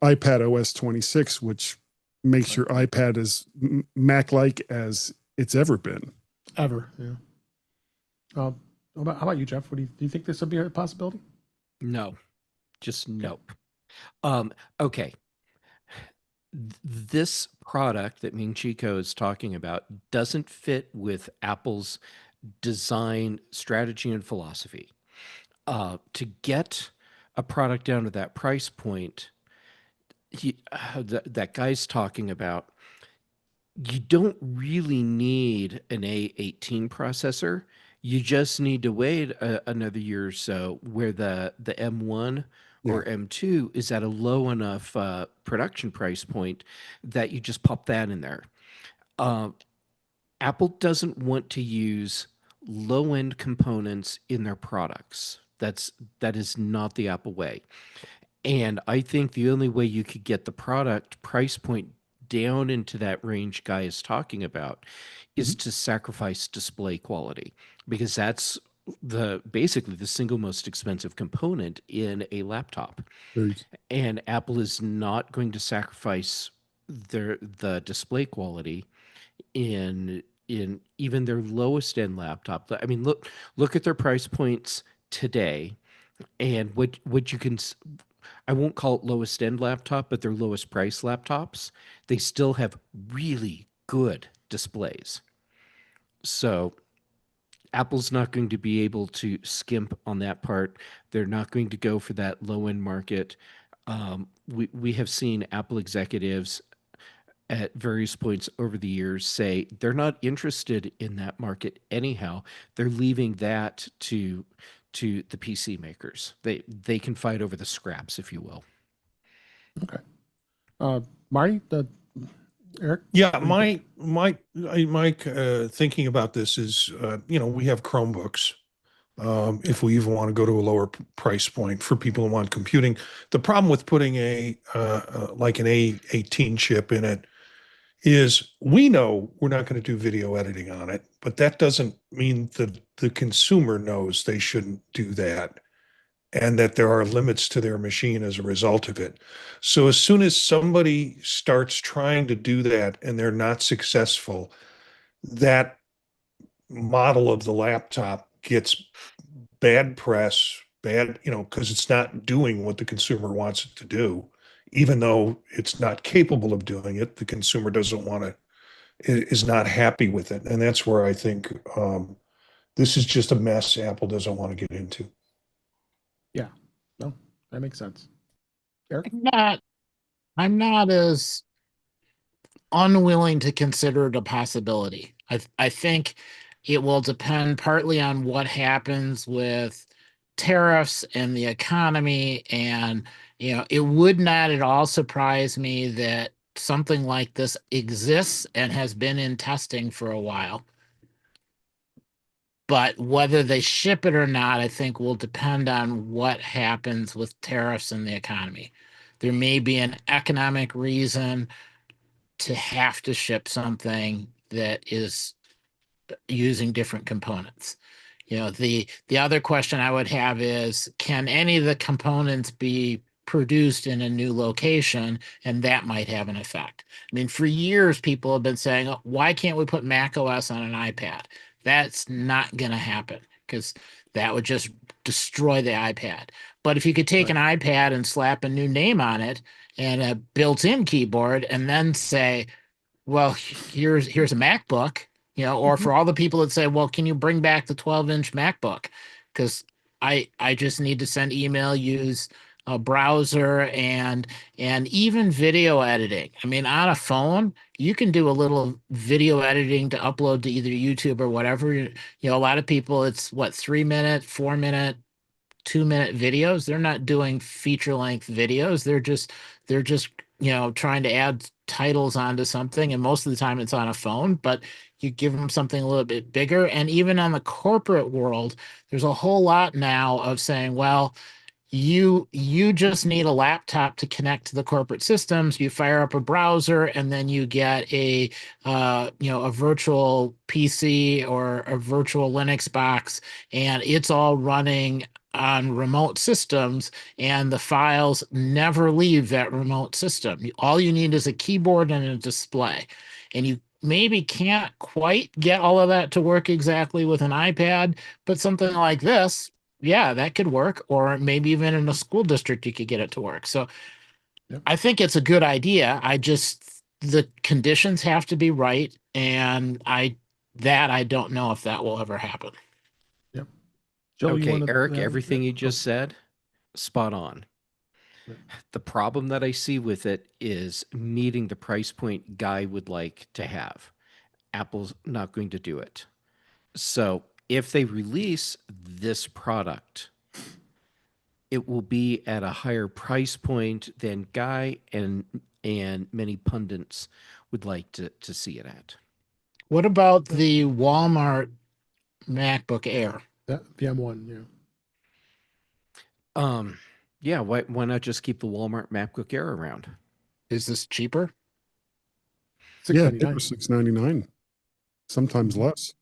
iPad OS 26, which makes your iPad as Mac-like as it's ever been. Ever, yeah. How about you, Jeff? Do you think this would be a possibility? No, just nope. Okay. This product that Ming Chico is talking about doesn't fit with Apple's design strategy and philosophy. To get a product down to that price point, that guy's talking about, you don't really need an A18 processor. You just need to wait another year or so where the M1 or M2 is at a low enough production price point that you just pop that in there. Apple doesn't want to use low-end components in their products. That is not the Apple way. And I think the only way you could get the product price point down into that range Guy is talking about is to sacrifice display quality, because that's basically the single most expensive component in a laptop. And Apple is not going to sacrifice the display quality in even their lowest end laptop. I mean, look at their price points today, and what you can, I won't call it lowest end laptop, but their lowest price laptops, they still have really good displays. So Apple's not going to be able to skimp on that part. They're not going to go for that low end market. We have seen Apple executives at various points over the years say they're not interested in that market anyhow. They're leaving that to the PC makers. They can fight over the scraps, if you will. Okay. Marty, Eric? Yeah, my thinking about this is, we have Chromebooks. If we even want to go to a lower price point for people who want computing, the problem with putting like an A18 chip in it is we know we're not going to do video editing on it, but that doesn't mean that the consumer knows they shouldn't do that, and that there are limits to their machine as a result of it. So as soon as somebody starts trying to do that and they're not successful, that model of the laptop gets bad press, because it's not doing what the consumer wants it to do. Even though it's not capable of doing it, the consumer is not happy with it. And that's where I think this is just a mess Apple doesn't want to get into. Yeah, no, that makes sense. Eric? I'm not as unwilling to consider it a possibility. I think it will depend partly on what happens with tariffs and the economy, and it would not at all surprise me that something like this exists and has been in testing for a while. But whether they ship it or not, I think will depend on what happens with tariffs and the economy. There may be an economic reason to have to ship something that is using different components. The other question I would have is, can any of the components be produced in a new location? And that might have an effect. I mean, for years, people have been saying, oh, why can't we put Mac OS on an iPad? That's not going to happen, because that would just destroy the iPad. But if you could take an iPad and slap a new name on it and a built-in keyboard, and then say, well, here's a MacBook, or for all the people that say, well, can you bring back the 12-inch MacBook? Because I just need to send email, use a browser, and even video editing. I mean, on a phone, you can do a little video editing to upload to either YouTube or whatever. A lot of people, it's 3-minute, 4-minute, 2-minute videos. They're not doing feature-length videos. They're just trying to add titles onto something, and most of the time it's on a phone, but you give them something a little bit bigger. And even on the corporate world, there's a whole lot now of saying, well, you just need a laptop to connect to the corporate systems. You fire up a browser, and then you get a a virtual PC or a virtual Linux box, and it's all running on remote systems, and the files never leave that remote system. All you need is a keyboard and a display, and you maybe can't quite get all of that to work exactly with an iPad, but something like this, yeah, that could work. Or maybe even in a school district, you could get it to work. So Yep. I think it's a good idea. The conditions have to be right. And I don't know if that will ever happen. Joe, you Okay, wanna Eric, add anything? everything you Oh, just said, spot on. Right. The problem that I see with it is meeting the price point Guy would like to have. Apple's not going to do it. So if they release this product, it will be at a higher price point than Guy and many pundits would like to see it at. What about the Walmart MacBook Air? That the M1, yeah. Yeah, why not just keep the Walmart MacBook Air around? Is this cheaper? Yeah, $699. they were $699, sometimes less.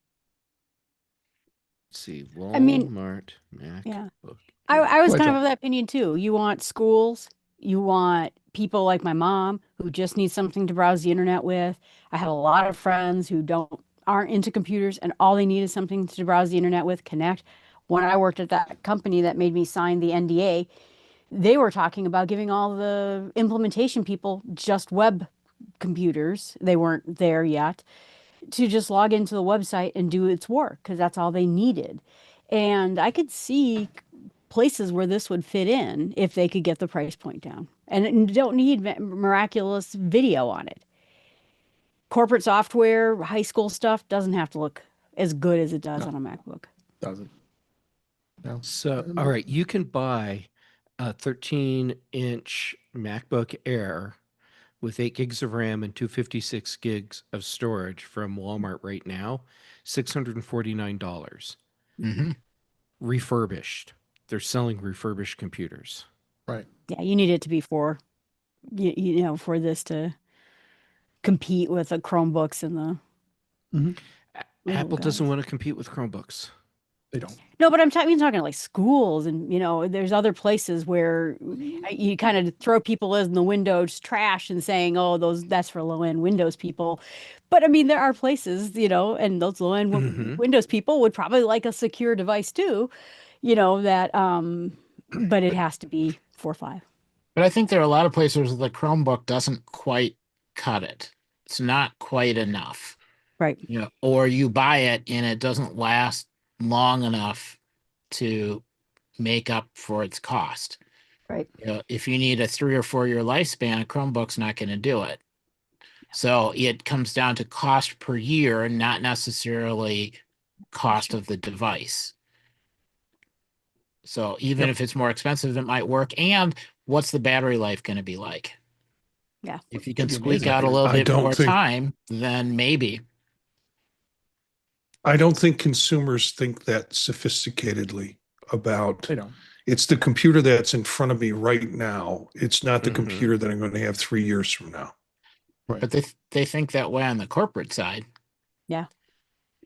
Let's see, I mean, Walmart MacBook. yeah. Air. I was Go ahead, kind John. of that opinion too. You want schools, you want people like my mom who just need something to browse the internet with. I have a lot of friends who aren't into computers and all they need is something to browse the internet with, connect. When I worked at that company that made me sign the NDA, they were talking about giving all the implementation people just web computers. They weren't there yet to just log into the website and do its work because that's all they needed. And I could see places where this would fit in if they could get the price point down. And you don't need miraculous video on it. Corporate software, high school stuff doesn't have to look as good as it does on a MacBook. Doesn't. No. So, all right, you can buy a 13-inch MacBook Air with 8 gigs of RAM and 256 gigs of storage from Walmart right now, $649. Mm-hmm. Refurbished. They're selling refurbished computers. Right. Yeah, you need it to be for for this to compete with the Chromebooks and the little Apple doesn't guys. want to compete with Chromebooks. They don't. No, but I'm talking like schools and there's other places where you kind of throw people in the Windows trash and saying, "Oh, that's for low-end Windows people." But I mean, there are places, and those low-end Mhm. Windows people would probably like a secure device too, that but it has to be 4.5. But I think there are a lot of places where the Chromebook doesn't quite cut it. It's not quite enough. Right. Or you buy it and it doesn't last long enough to make up for its cost. Right. If you need a 3 or 4 year lifespan, a Chromebook's not going to do it. So it comes down to cost per year, not necessarily cost of the device. So even if it's more expensive, it might work. And what's the battery life going to be like? Yeah. If you can Pretty squeak amazing. out a little I bit don't more think- time, then maybe. I don't think consumers think that sophisticatedly about They don't. it's the computer that's in front of me right now. It's not the Mhm. computer that I'm going to have 3 years from now. But they think that way on the corporate side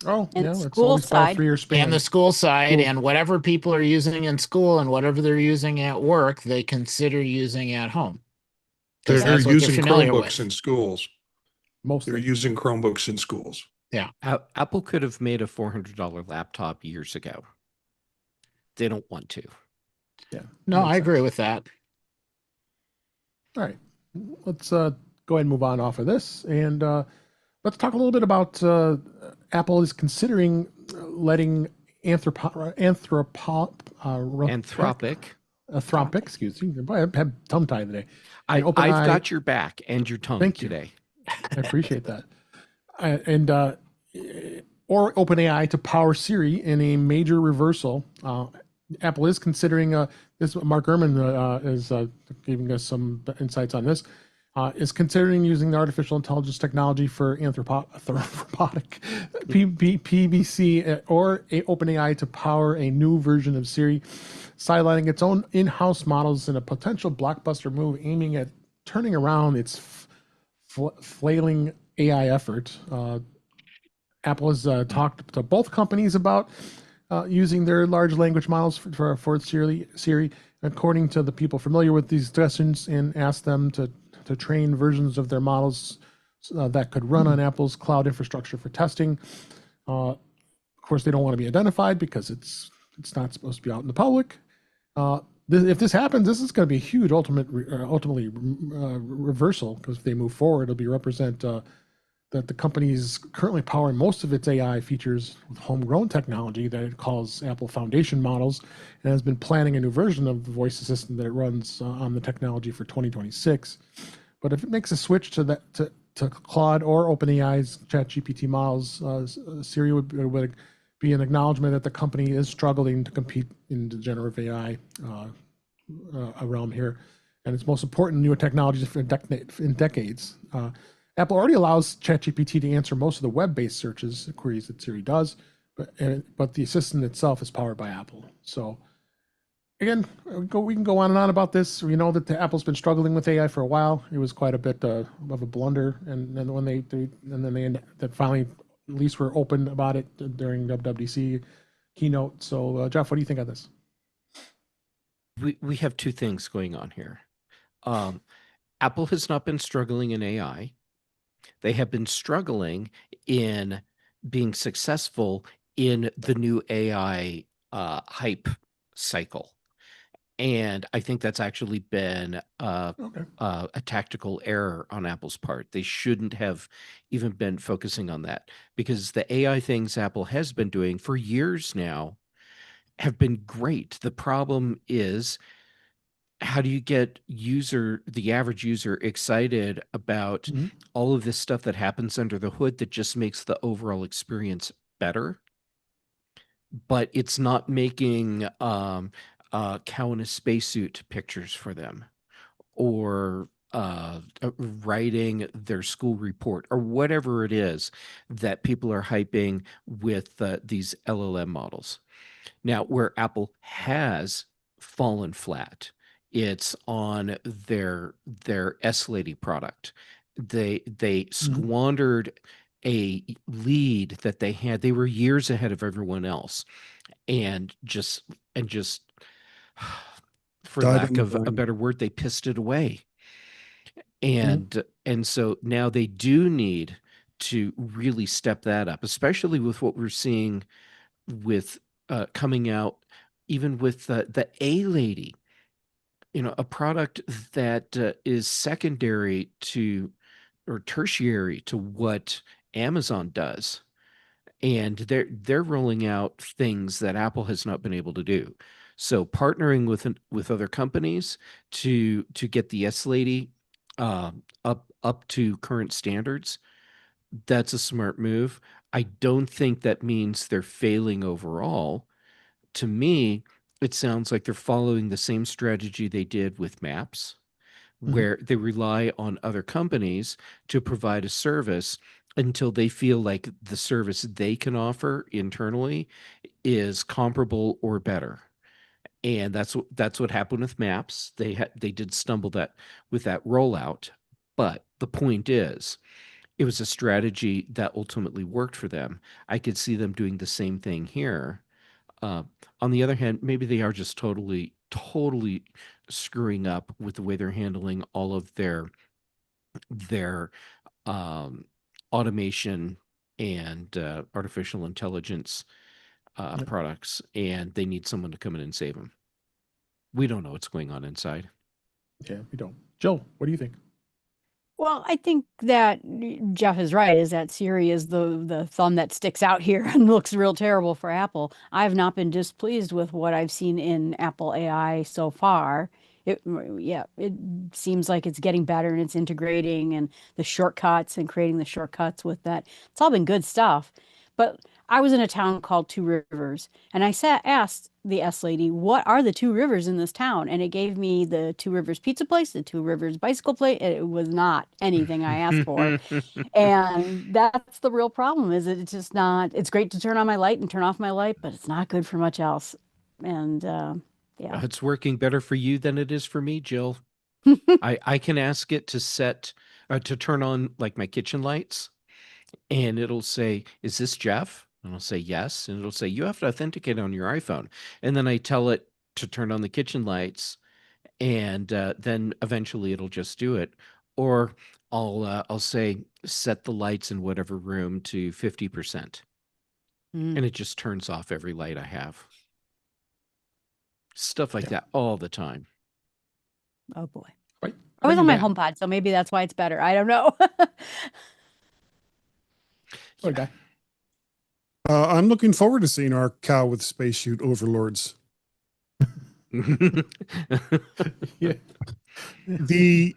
Oh, And yeah. It's school always about a side. 3-year span. and the school side, Cool. and whatever people are using in school and whatever they're using at work, they consider using at home. 'Cause They're that's what they're using familiar Chromebooks with. in schools. They're Mostly. using Chromebooks in schools. Apple could have made a $400 laptop years ago. They don't want to. Yeah. No, makes I agree sense. with that. All right. Let's go ahead and move on off of this. And let's talk a little bit about Apple is considering letting Anthropic, excuse me. I have tongue tied today. I've OpenAI- got your back and your tongue Thank you. today. I appreciate that. Or OpenAI to power Siri in a major reversal. Apple is considering this. Mark Gurman is giving us some insights on this. is considering using the artificial intelligence technology for anthropotic PBC or OpenAI to power a new version of Siri, sidelining its own in-house models in a potential blockbuster move aiming at turning around its flailing AI effort. Apple has talked to both companies about using their large language models for Siri, according to the people familiar with these discussions, and asked them to train versions of their models that could run on Apple's cloud infrastructure for testing. Of course, they don't want to be identified because it's not supposed to be out in the public. If this happens, this is going to be a huge ultimately reversal, because if they move forward, it'll be represent that the company is currently powering most of its AI features with homegrown technology that it calls Apple Foundation models, and has been planning a new version of the voice assistant that it runs on the technology for 2026. But if it makes a switch to Claude or OpenAI's ChatGPT models, Siri would be an acknowledgement that the company is struggling to compete in the generative AI realm here, and its most important newer technologies in decades. Apple already allows ChatGPT to answer most of the web-based queries that Siri does, but the assistant itself is powered by Apple. So again, we can go on and on about this. We know that Apple's been struggling with AI for a while. It was quite a bit of a blunder, and then when they finally at least were open about it during WWDC keynote. So Jeff, what do you think of this? We have two things going on here. Apple has not been struggling in AI. They have been struggling in being successful in the new AI hype cycle. And I think that's actually been a tactical error on Apple's part. They shouldn't have even been focusing on that, because the AI things Apple has been doing for years now have been great. The problem is, how do you get the average user excited about all of this stuff that happens under the hood that just makes the overall experience better, but it's not making cow in a spacesuit pictures for them, or writing their school report, or whatever it is that people are hyping with these LLM models. Now, where Apple has fallen flat, it's on their S-Lady product. They squandered a lead that they had. They were years ahead of everyone else, and just for lack of a better word, they pissed it away. And so now they do need to really step that up, especially with what we're seeing with coming out, even with the A-Lady, a product that is secondary to, or tertiary to, what Amazon does. And they're rolling out things that Apple has not been able to do. So partnering with other companies to get the S-Lady up to current standards, that's a smart move. I don't think that means they're failing overall. To me, it sounds like they're following the same strategy they did with Maps, where they rely on other companies to provide a service until they feel like the service they can offer internally is comparable or better. And that's what happened with Maps. They did stumble with that rollout, but the point is, it was a strategy that ultimately worked for them. I could see them doing the same thing here. On the other hand, maybe they are just totally screwing up with the way they're handling all of their automation and artificial intelligence products, and they need someone to come in and save them. We don't know what's going on inside. Yeah, we don't. Jill, what do you think? Well, I think that Jeff is right, is that Siri is the thumb that sticks out here and looks real terrible for Apple. I've not been displeased with what I've seen in Apple AI so far. It seems like it's getting better, and it's integrating, and the shortcuts and creating the shortcuts with that. It's all been good stuff. But I was in a town called Two Rivers, and I asked the S lady, "What are the two rivers in this town?" And it gave me the Two Rivers pizza place, the Two Rivers bicycle place. It was not anything I asked for, and that's the real problem. Is that it's just not. It's great to turn on my light and turn off my light, but it's not good for much else. And yeah. It's working better for you than it is for me, Jill. I can ask it to set to turn on like my kitchen lights, and it'll say, "Is this Jeff?" And I'll say yes, and it'll say, "You have to authenticate on your iPhone." And then I tell it to turn on the kitchen lights, and then eventually it'll just do it. Or I'll say, "Set the lights in whatever room to 50%," Mm. and it just turns off every light I have. Stuff like Yeah. that all the time. Oh boy. Right. I was do on my that. HomePod, so maybe that's why it's better. I don't know. Sorry, guy. I'm looking forward to seeing our cow with spacesuit overlords. Yeah. The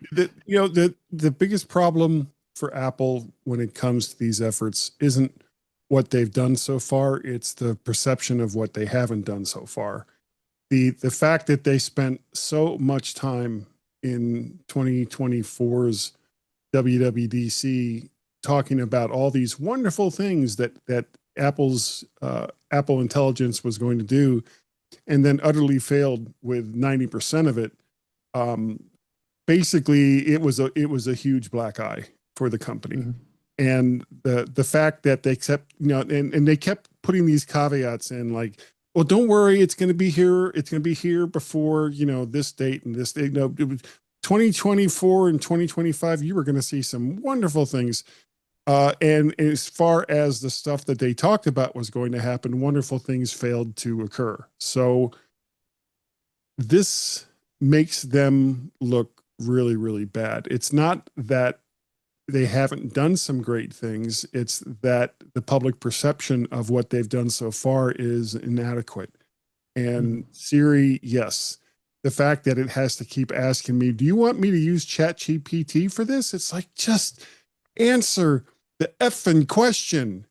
biggest problem for Apple when it comes to these efforts isn't what they've done so far, it's the perception of what they haven't done so far. The fact that they spent so much time in 2024's WWDC talking about all these wonderful things that Apple's Apple Intelligence was going to do, and then utterly failed with 90% of it. Basically, it was a huge black eye for the company. Mhm. And the fact that they kept, and they kept putting these caveats in, like, well, don't worry, it's going to be here. It's going to be here before, this date and this date. No, it was 2024 and 2025. You were going to see some wonderful things. And as far as the stuff that they talked about was going to happen, wonderful things failed to occur. So this makes them look really, really bad. It's not that they haven't done some great things. It's that the public perception of what they've done so far is inadequate. And Siri, yes, the fact that it has to keep asking me, do you want me to use ChatGPT for this? It's like, just answer the effing question.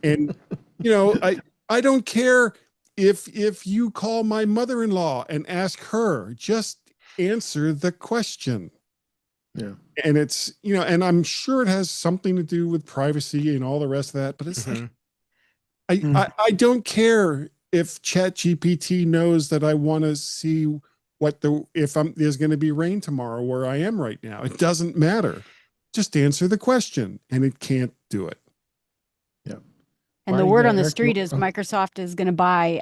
And, I don't care if you call my mother-in-law and ask her, just answer the question. Yeah. And it's, and I'm sure it has something to do with privacy and all the rest of that, but it's like, I don't care if ChatGPT knows that I want to see if there's going to be rain tomorrow where I am right now. It doesn't matter. Just answer the question, and it can't do it. Yeah. And the Marty, word on the Eric, street is Microsoft is going to buy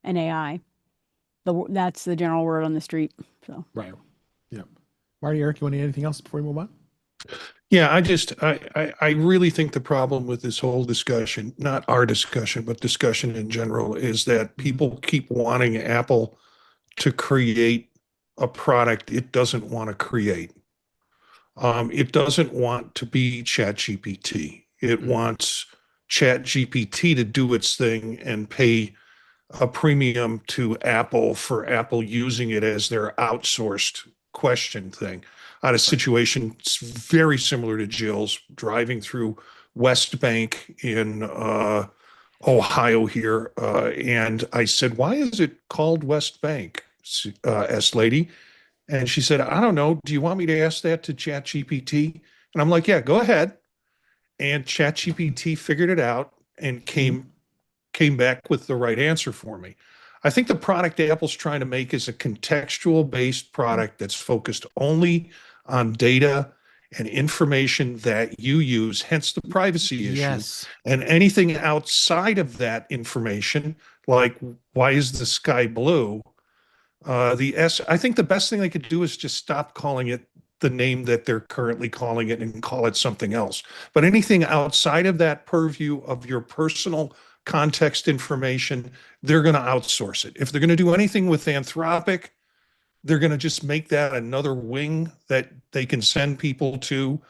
an AI. That's the general word on the street. So Right. Yeah. Marty, Eric, you want to add anything else before we move on? Yeah, I really think the problem with this whole discussion, not our discussion, but discussion in general, is that people keep wanting Apple to create a product it doesn't want to create. It doesn't want to be ChatGPT. It wants ChatGPT to do its thing and pay a premium to Apple for Apple using it as their outsourced question thing. I had a situation very similar to Jill's, driving through West Bank in Ohio here, and I said, "Why is it called West Bank, S lady?" And she said, "I don't know. Do you want me to ask that to ChatGPT?" And I'm like, "Yeah, go ahead." And ChatGPT figured it out and came back with the right answer for me. I think the product Apple's trying to make is a contextual based product that's focused only on data and information that you use, hence the privacy issue. Yes. And anything outside of that information, like why is the sky blue? I think the best thing they could do is just stop calling it the name that they're currently calling it and call it something else. But anything outside of that purview of your personal context information, they're going to outsource it. If they're going to do anything with Anthropic, they're going to just make that another wing that they can send people to,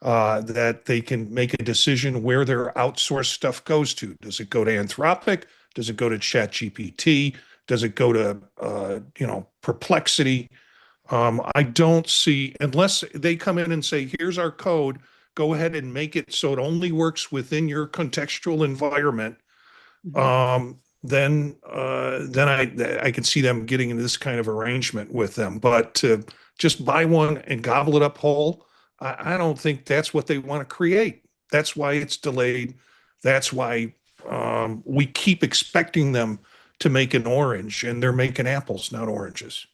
that they can make a decision where their outsourced stuff goes to. Does it go to Anthropic? Does it go to ChatGPT? Does it go to, Perplexity? I don't see, unless they come in and say, here's our code go ahead and make it so it only works within your contextual environment. Mhm. Then I can see them getting into this kind of arrangement with them. But to just buy one and gobble it up whole, I don't think that's what they want to create. That's why it's delayed. That's why we keep expecting them to make an orange, and they're making apples, not oranges.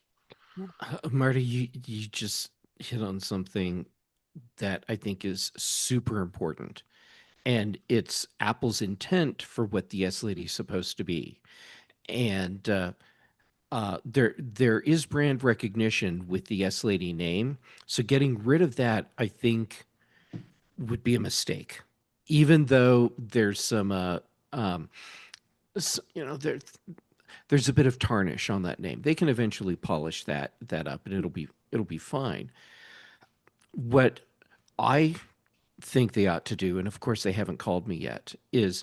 Marty, you just hit on something that I think is super important. And it's Apple's intent for what the S Lady is supposed to be. And there is brand recognition with the S Lady name. So getting rid of that, I think, would be a mistake. Even though there's some, there's a bit of tarnish on that name. They can eventually polish that up, and it'll be fine. What I think they ought to do, and of course they haven't called me yet, is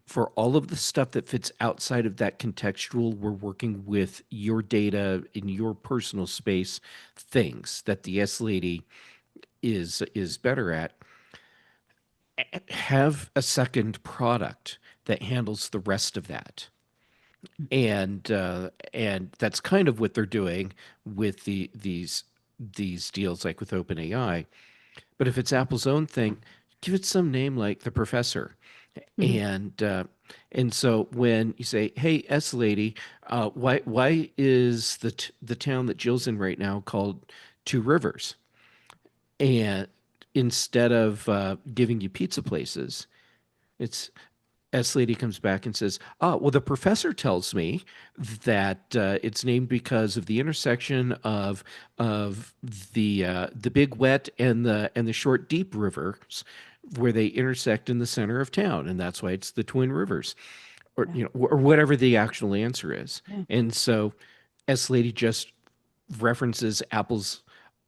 for all of the stuff that fits outside of that contextual, we're working with your data in your personal space, things that the S Lady is better at. Have a second product that handles the rest of that. And that's kind of what they're doing with these deals, like with OpenAI. But if it's Apple's own thing, give it some name like the Professor. Mhm. And so when you say, "Hey, S Lady, why is the town that Jill's in right now called Two Rivers?" And instead of giving you pizza places, it's S Lady comes back and says, "Oh, well, the professor tells me that it's named because of the intersection of the big wet and the short deep rivers where they intersect in the center of town, and that's why it's the Twin Rivers, or Yeah. or whatever the actual answer is." Yeah. And so S Lady just references Apple's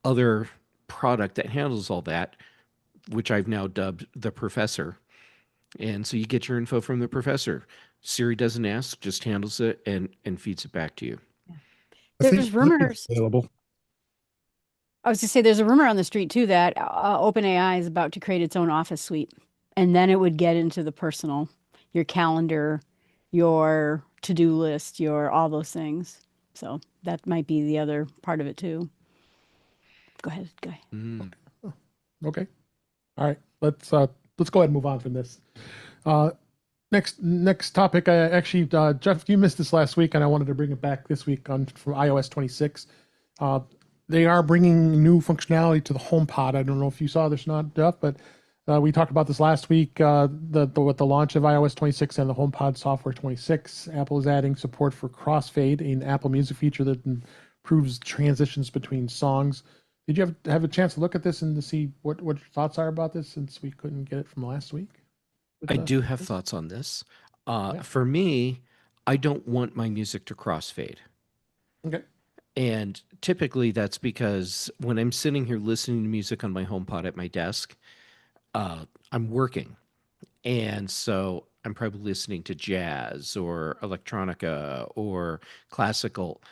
other product that handles all that, which I've now dubbed the Professor. And so you get your info from the Professor. Siri doesn't ask, just handles it and feeds it back to you. I think There's rumors. available. I was to say there's a rumor on the street too that OpenAI is about to create its own office suite, and then it would get into the personal, your calendar, your to-do list, your all those things. So that might be the other part of it too. Go ahead, guy. Mm. Okay. All right. Let's go ahead and move on from this. Next topic. I actually, Jeff, you missed this last week, and I wanted to bring it back this week on from iOS 26. They are bringing new functionality to the HomePod. I don't know if you saw this or not, Jeff, but we talked about this last week. With the launch of iOS 26 and the HomePod software 26, Apple is adding support for crossfade, an Apple Music feature that improves transitions between songs. Did you have a chance to look at this and to see what your thoughts are about this, since we couldn't get it from last week? I do have thoughts on this. Yeah. For me, I don't want my music to crossfade. Okay. And typically that's because when I'm sitting here listening to music on my HomePod at my desk, I'm working. And so I'm probably listening to jazz or electronica or classical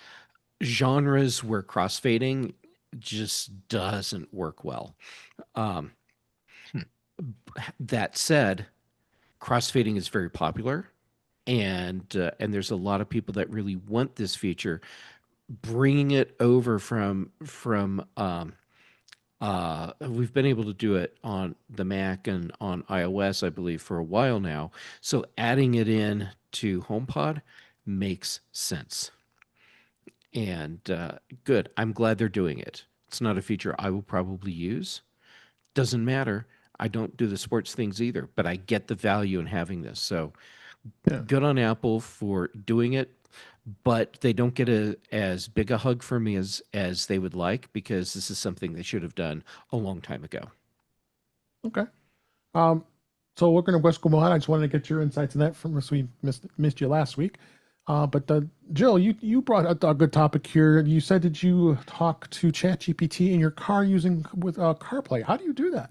genres where crossfading just doesn't work well. Um, that said, crossfading is very popular, and there's a lot of people that really want this feature. Bringing it over from we've been able to do it on the Mac and on iOS, I believe, for a while now. So adding it in to HomePod makes sense. And good. I'm glad they're doing it. It's not a feature I will probably use. Doesn't matter. I don't do the sports things either, but I get the value in having this. So Yeah. good on Apple for doing it, but they don't get as big a hug from me as they would like, because this is something they should have done a long time ago. Okay. So we're going to go on. I just wanted to get your insights on that from us. We missed you last week. But Jill, you brought a good topic here. You said that you talk to ChatGPT in your car using with CarPlay. How do you do that?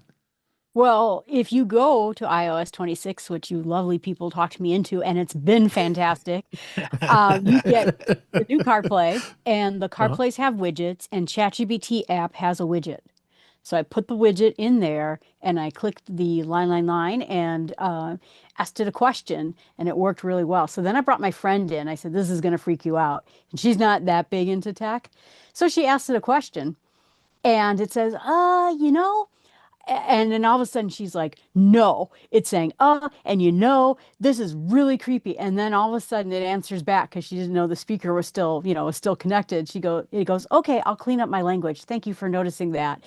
Well, if you go to iOS 26, which you lovely people talked me into, and it's been fantastic, you get the new CarPlay, and the CarPlays have widgets, and ChatGPT app has a widget. So I put the widget in there and I clicked the line and asked it a question and it worked really well. So then I brought my friend in. I said, this is going to freak you out. And she's not that big into tech. So she asked it a question and it says, and then all of a sudden she's like, no, it's saying, and this is really creepy. And then all of a sudden it answers back because she didn't know the speaker was still, was still connected. It goes, okay, I'll clean up my language. Thank you for noticing that.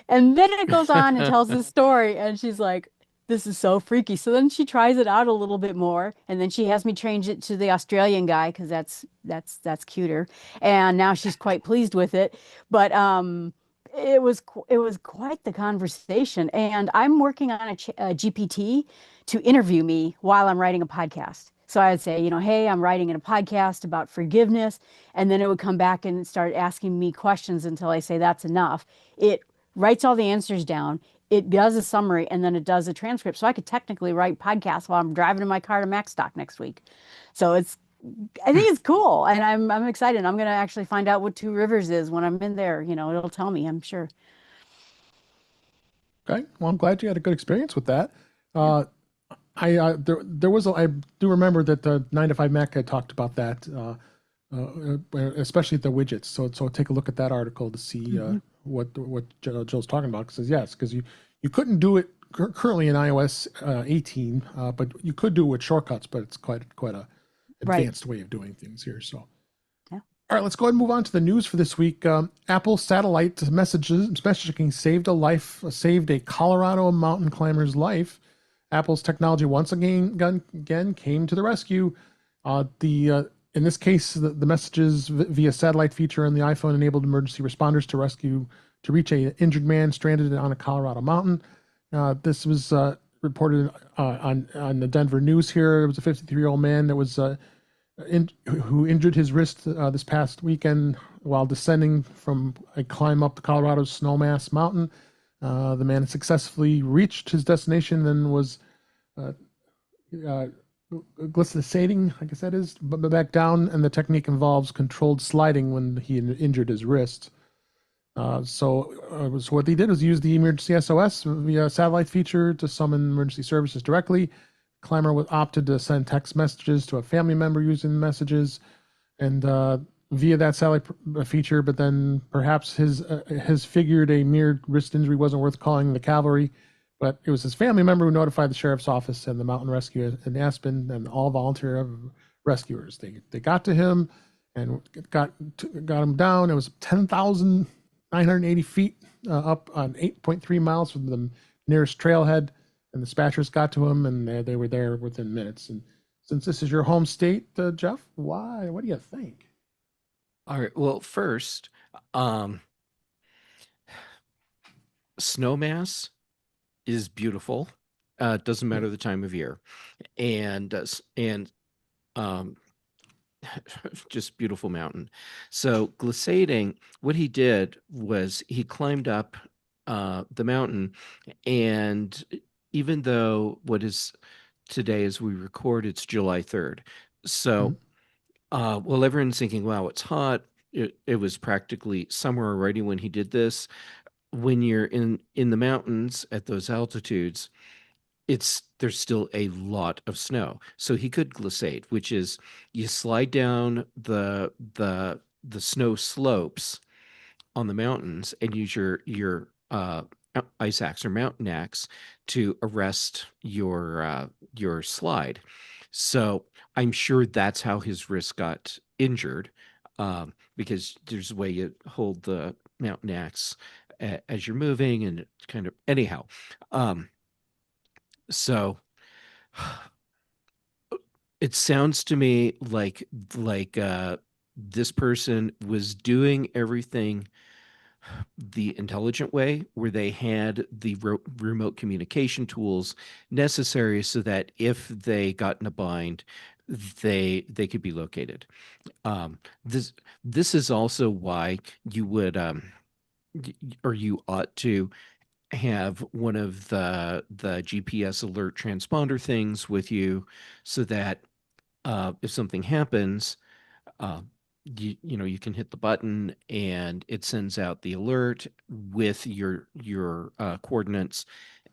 And then it goes on and tells the story. And she's like, this is so freaky. So then she tries it out a little bit more. And then she has me change it to the Australian guy because that's cuter. And now she's quite pleased with it. But it was quite the conversation. And I'm working on a GPT to interview me while I'm writing a podcast. So I'd say, hey, I'm writing in a podcast about forgiveness. And then it would come back and start asking me questions until I say that's enough. It writes all the answers down. It does a summary and then it does a transcript. So I could technically write podcasts while I'm driving in my car to Macstock next week. So I think it's cool, and I'm excited. I'm gonna actually find out what Two Rivers is when I'm in there. It'll tell me, I'm sure. Okay. Well, I'm glad you had a good experience with that. I do remember that the 9 to 5 Mac had talked about that, especially the widgets. So take a look at that article to see what Joe's talking about. Because you couldn't do it currently in iOS 18, but you could do it with shortcuts. But it's quite a advanced way of doing things here. So. All right, let's go ahead and move on to the news for this week. Apple satellite messaging saved a Colorado mountain climber's life. Apple's technology once again came to the rescue. In this case, the messages via satellite feature on the iPhone enabled emergency responders to reach an injured man stranded on a Colorado mountain. This was reported on the Denver News here. It was a 53-year-old man that was who injured his wrist this past weekend while descending from a climb up the Colorado Snowmass Mountain. The man successfully reached his destination and was glissading, I guess that is, but back down, and the technique involves controlled sliding when he injured his wrist. So what they did was use the emergency SOS via satellite feature to summon emergency services directly. Climber opted to send text messages to a family member using the messages and via that satellite feature, but then perhaps his figured a mere wrist injury wasn't worth calling the cavalry, but it was his family member who notified the sheriff's office and the mountain rescue in Aspen and all volunteer rescuers. They got to him and got him down. It was 10,980 feet up on 8.3 miles from the nearest trailhead. And the dispatchers got to him, and they were there within minutes. And since this is your home state, Jeff, why? What do you think? All right. Well, first, Snowmass is beautiful. It doesn't matter the time of year, and just beautiful mountain. So glissading, what he did was he climbed up the mountain, and even though what is today as we record, it's July 3rd. So well, everyone's thinking, wow, it's hot. It was practically summer already when he did this. When you're in the mountains at those altitudes, there's still a lot of snow. So he could glissade, which is you slide down the snow slopes on the mountains and use your ice axe or mountain axe to arrest your slide. So I'm sure that's how his wrist got injured, because there's a way you hold the mountain axe as you're moving, and it kind of anyhow. So it sounds to me like this person was doing everything the intelligent way, where they had the remote communication tools necessary so that if they got in a bind, they could be located. This is also why you would or you ought to have one of the GPS alert transponder things with you, so that if something happens, you can hit the button and it sends out the alert with your coordinates,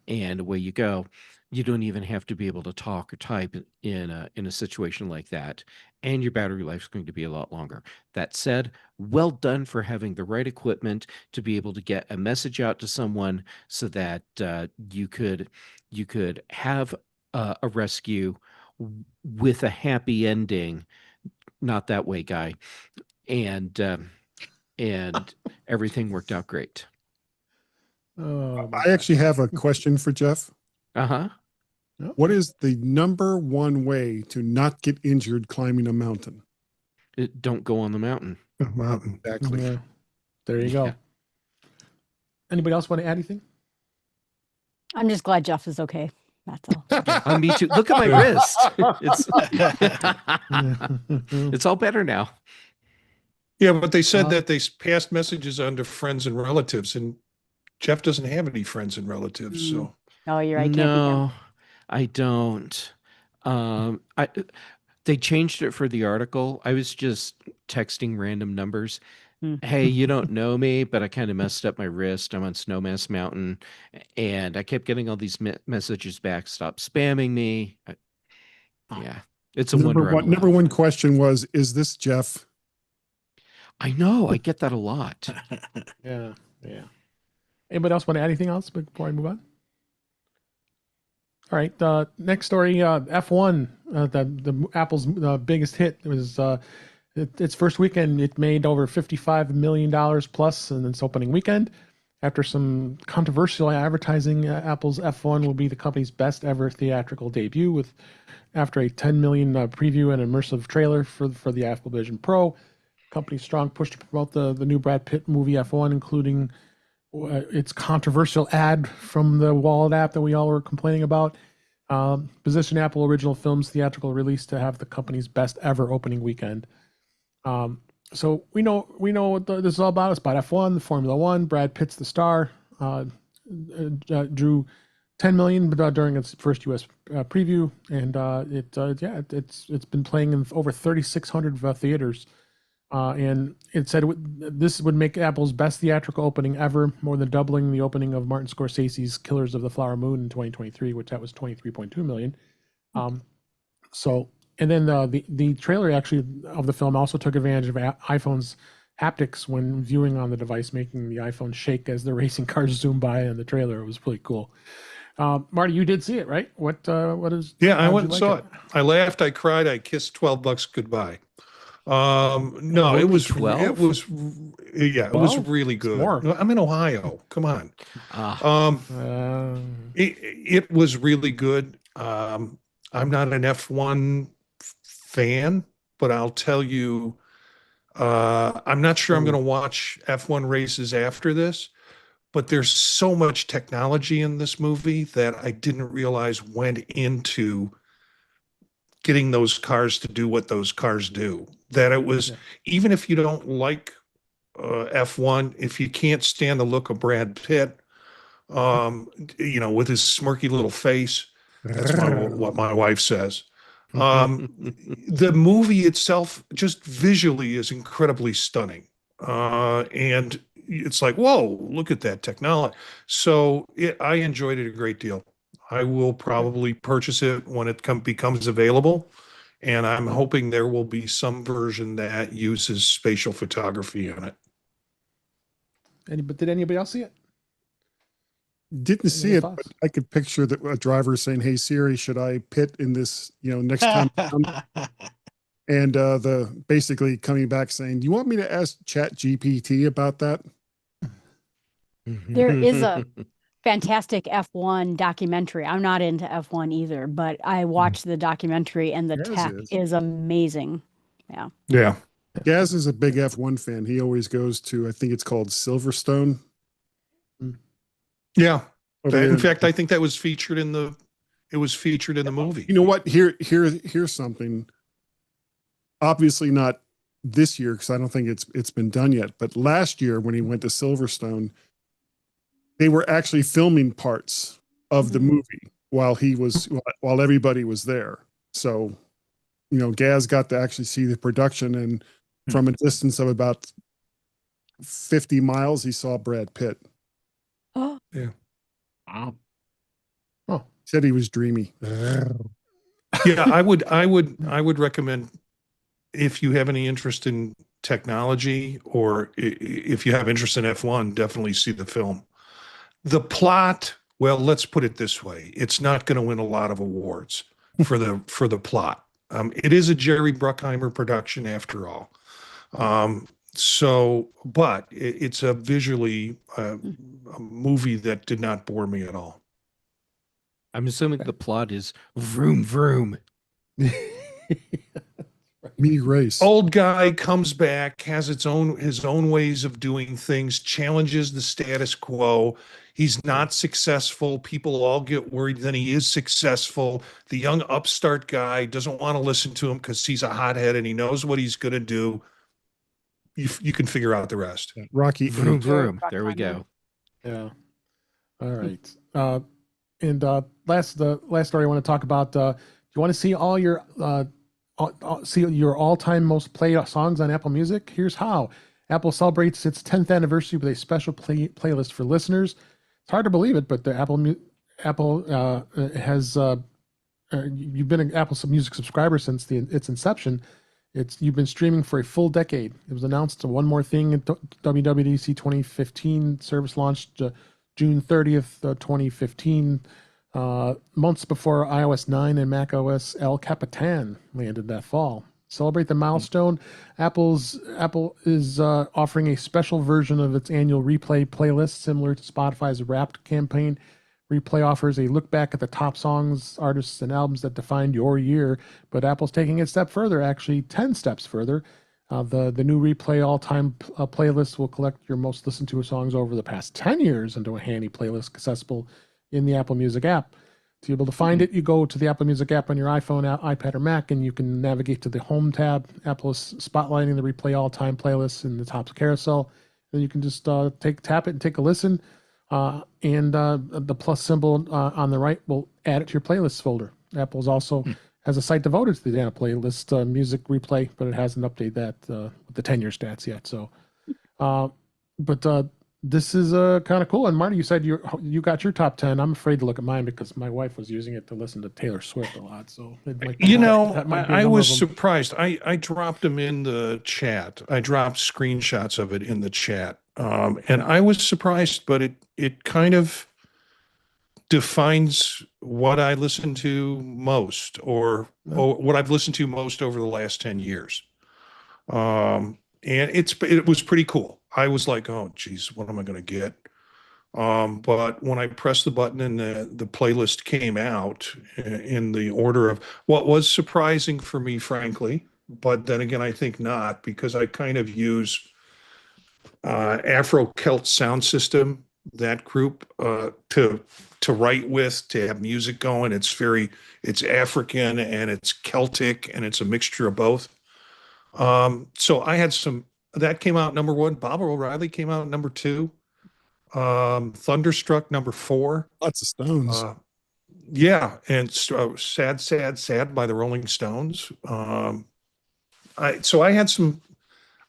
and away you go. You don't even have to be able to talk or type in a situation like that, and your battery life is going to be a lot longer. That said, well done for having the right equipment to be able to get a message out to someone so that you could have a rescue with a happy ending. Not that way, guy. And everything worked out great. Oh, I actually have a question for Jeff. Uh-huh. What is the number one way to not get injured climbing a mountain? Don't go on the mountain. Mountain. Exactly. Yeah. There you go. Yeah. Anybody else want to add anything? I'm just glad Jeff is okay. That's all. Me too. Look at my wrist. It's all better now. Yeah, but they said that they passed messages on to friends and relatives, and Jeff doesn't have any friends and relatives. So Oh, you're right. Can't be him. No, I don't. They changed it for the article. I was just texting random numbers. Hey, you don't know me, but I kind of messed up my wrist. I'm on Snowmass Mountain, and I kept getting all these messages back. Stop spamming me. Yeah, it's a wonder. I'm Number alive. one question was, is this Jeff? I know. I get that a lot. Yeah. Anybody else want to add anything else before I move on? All right. Next story. F1. The Apple's biggest hit was its first weekend. It made over $55 million plus in its opening weekend. After some controversial advertising, Apple's F1 will be the company's best ever theatrical debut. After a 10 million preview and immersive trailer for the Apple Vision Pro. Company's strong push to promote the new Brad Pitt movie F1, including its controversial ad from the Wallet app that we all were complaining about. Position Apple original film's theatrical release to have the company's best ever opening weekend. So we know what this is all about. It's about F1, the Formula One. Brad Pitt's the star. Drew 10 million during its first U.S. Preview, and it's been playing in over 3,600 theaters. And it said this would make Apple's best theatrical opening ever, more than doubling the opening of Martin Scorsese's Killers of the Flower Moon in 2023, which that was 23.2 million. And then the trailer actually of the film also took advantage of iPhone's haptics when viewing on the device, making the iPhone shake as the racing cars zoom by in the trailer. It was pretty cool. Marty, you did see it, right? What is? yeah, I went and saw it. I laughed, I cried, I kissed $12 goodbye. No, it was 12? it was yeah, it was really good. more. I'm in Ohio. Come on. It was really good. I'm not an F1 fan, but I'll tell you, I'm not sure I'm going to watch F1 races after this, but there's so much technology in this movie that I didn't realize went into getting those cars to do what those cars do. That it was, even if you don't like F1, if you can't stand the look of Brad Pitt, with his smirky little face, that's what my wife says. The movie itself, just visually, is incredibly stunning. And it's like, whoa, look at that technology. So I enjoyed it a great deal. I will probably purchase it when it becomes available. And I'm hoping there will be some version that uses spatial photography in it. But did anybody else see it? Didn't see it, but I could picture a driver saying, "Hey Siri, should I pit in this? Next time." And basically coming back saying, "Do you want me to ask Chat GPT about that?" There is a fantastic F1 documentary. I'm not into F1 either, but I watched the documentary and the tech is amazing. Yeah. Yeah. Gaz is a big F1 fan. He always goes to, I think it's called Silverstone. Yeah. In fact, I think that was featured in the movie. You know what? Here's something. Obviously not this year, because I don't think it's been done yet. But last year when he went to Silverstone, they were actually filming parts of the movie while everybody was there. So, Gaz got to actually see the production, and from a distance of about 50 miles, he saw Brad Pitt. Oh, Wow. Said he was dreamy. Yeah, I would recommend, if you have any interest in technology, or if you have interest in F1, definitely see the film. The plot, well, let's put it this way. It's not going to win a lot of awards for the plot. It is a Jerry Bruckheimer production after all. But it's a visually a movie that did not bore me at all. I'm assuming the plot is vroom vroom. Me race. Old guy comes back, has his own ways of doing things, challenges the status quo. He's not successful. People all get worried. Then he is successful. The young upstart guy doesn't want to listen to him because he's a hothead and he knows what he's going to do. You can figure out the rest. Rocky. Vroom Jerry vroom. There we go. Yeah. All right. And the last story I want to talk about. Do you want to see all your see your all-time most played songs on Apple Music? Here's how. Apple celebrates its 10th anniversary with a special playlist for listeners. It's hard to believe it, but the Apple has you've been an Apple Music subscriber since its inception. You've been streaming for a full decade. It was announced one more thing in WWDC 2015. Service launched June 30th, 2015. Months before iOS 9 and macOS El Capitan landed that fall. Celebrate the milestone. Apple is offering a special version of its annual replay playlist, similar to Spotify's Wrapped campaign. Replay offers a look back at the top songs, artists, and albums that defined your year, but Apple's taking it a step further, actually 10 steps further. The new Replay all-time playlist will collect your most listened to songs over the past 10 years into a handy playlist accessible in the Apple Music app. To be able to find it, you go to the Apple Music app on your iPhone, iPad, or Mac, and you can navigate to the Home tab. Apple is spotlighting the Replay all-time playlist in the top carousel. Then you can just tap it and take a listen. And the plus symbol on the right will add it to your playlist folder. Apple's also has a site devoted to the data playlist music replay, but it hasn't updated that with the 10-year stats yet. So, but this is kind of cool. And Marty, you said you got your top 10. I'm afraid to look at mine because my wife was using it to listen to Taylor Swift a lot. So, I was surprised. I dropped them in the chat. I dropped screenshots of it in the chat. And I was surprised, but it kind of defines what I listen to most, or what I've listened to most over the last 10 years. And it was pretty cool. I was like, oh geez, what am I going to get? But when I pressed the button and the playlist came out in the order of what was surprising for me, frankly, but then again, I think not, because I kind of use Afro Celt Sound System, that group, to write with, to have music going. It's African and it's Celtic and it's a mixture of both. So I had that came out number 1. Baba O'Reilly came out number 2. Thunderstruck number 4. Lots of Stones. Yeah, and Sad, Sad, Sad by the Rolling Stones. I had some.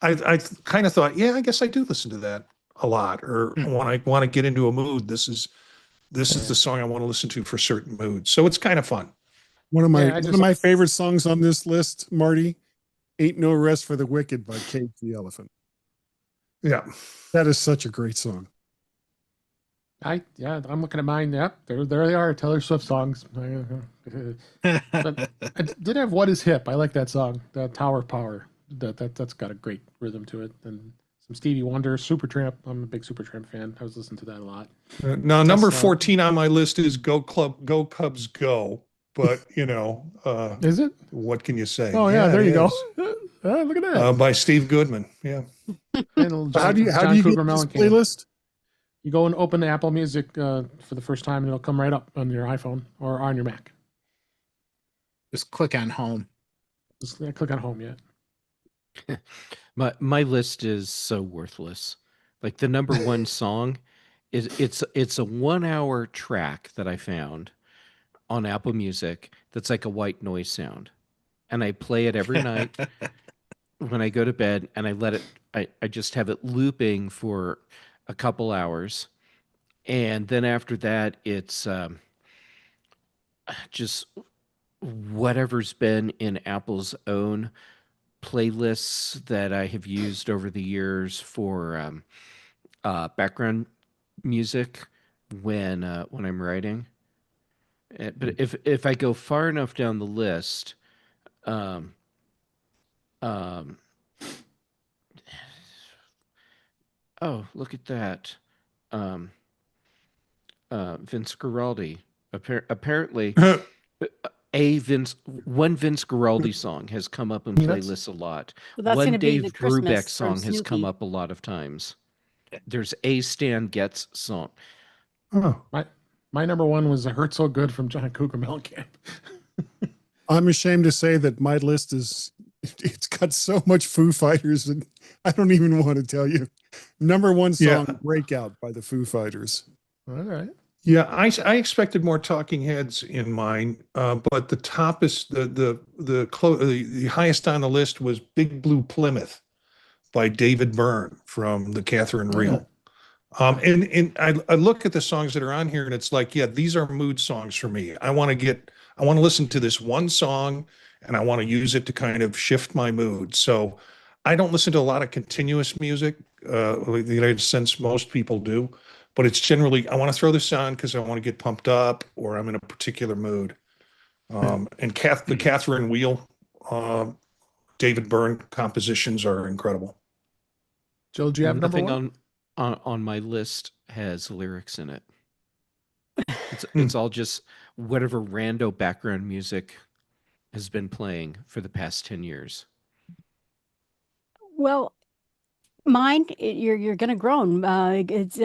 I kind of thought, yeah, I guess I do listen to that a lot. Or when I want to get into a mood, this is the song I want to listen to for certain moods. So it's kind of fun. One of my favorite songs on this list, Marty, "Ain't No Rest for the Wicked" by Cage the Elephant. Yeah, that is such a great song. I'm looking at mine. Yep, there they are, Taylor Swift songs. But I did have "What Is Hip." I like that song, the Tower of Power. That's got a great rhythm to it, and some Stevie Wonder, Supertramp. I'm a big Supertramp fan. I was listening to that a lot. Now, number 14 on my list is "Go Cubs Go," but is it? What can you say? Oh yeah, there you go. Look at that. By Steve Goodman. Yeah. How do you get this playlist? You go and open the Apple Music for the first time, and it'll come right up on your iPhone or on your Mac. Just click on Home. Just click on Home, yeah. My list is so worthless. Like the number 1 song it's a 1-hour track that I found on Apple Music that's like a white noise sound, and I play it every night. when I go to bed and I let it, I just have it looping for a couple hours. And then after that, it's just whatever's been in Apple's own playlists that I have used over the years for background music when I'm writing. But if I go far enough down the list, um, um, oh, look at that. Um, Vince Guaraldi. Apparently, one Vince Guaraldi song has come up in Peanuts? playlists a lot. Well, that's One going to be Dave the Brubeck Christmas from song has come Snoopy. up a lot of times. There's a Stan Getz song. Oh, My number one was "I Hurt So Good" from John Cougar Mellencamp. I'm ashamed to say that my list it's got so much Foo Fighters, and I don't even want to tell you. Number one song, Yeah. Breakout by the Foo Fighters. All right. yeah. I expected more Talking Heads in mine, but the top is the highest on the list was Big Blue Plymouth by David Byrne from the Catherine Oh, yeah. Reel. And I look at the songs that are on here and it's like, yeah, these are mood songs for me. I want to listen to this one song and I want to use it to kind of shift my mood. So I don't listen to a lot of continuous music, like the United States most people do, but it's generally, I want to throw this on because I want to get pumped up or I'm in a particular mood. And the Catherine Wheel, David Byrne compositions are incredible. Joe, do you have number Nothing one? on my list has lyrics in it. It's all just whatever rando background music has been playing for the past 10 years. Well, mine, you're going to groan. It's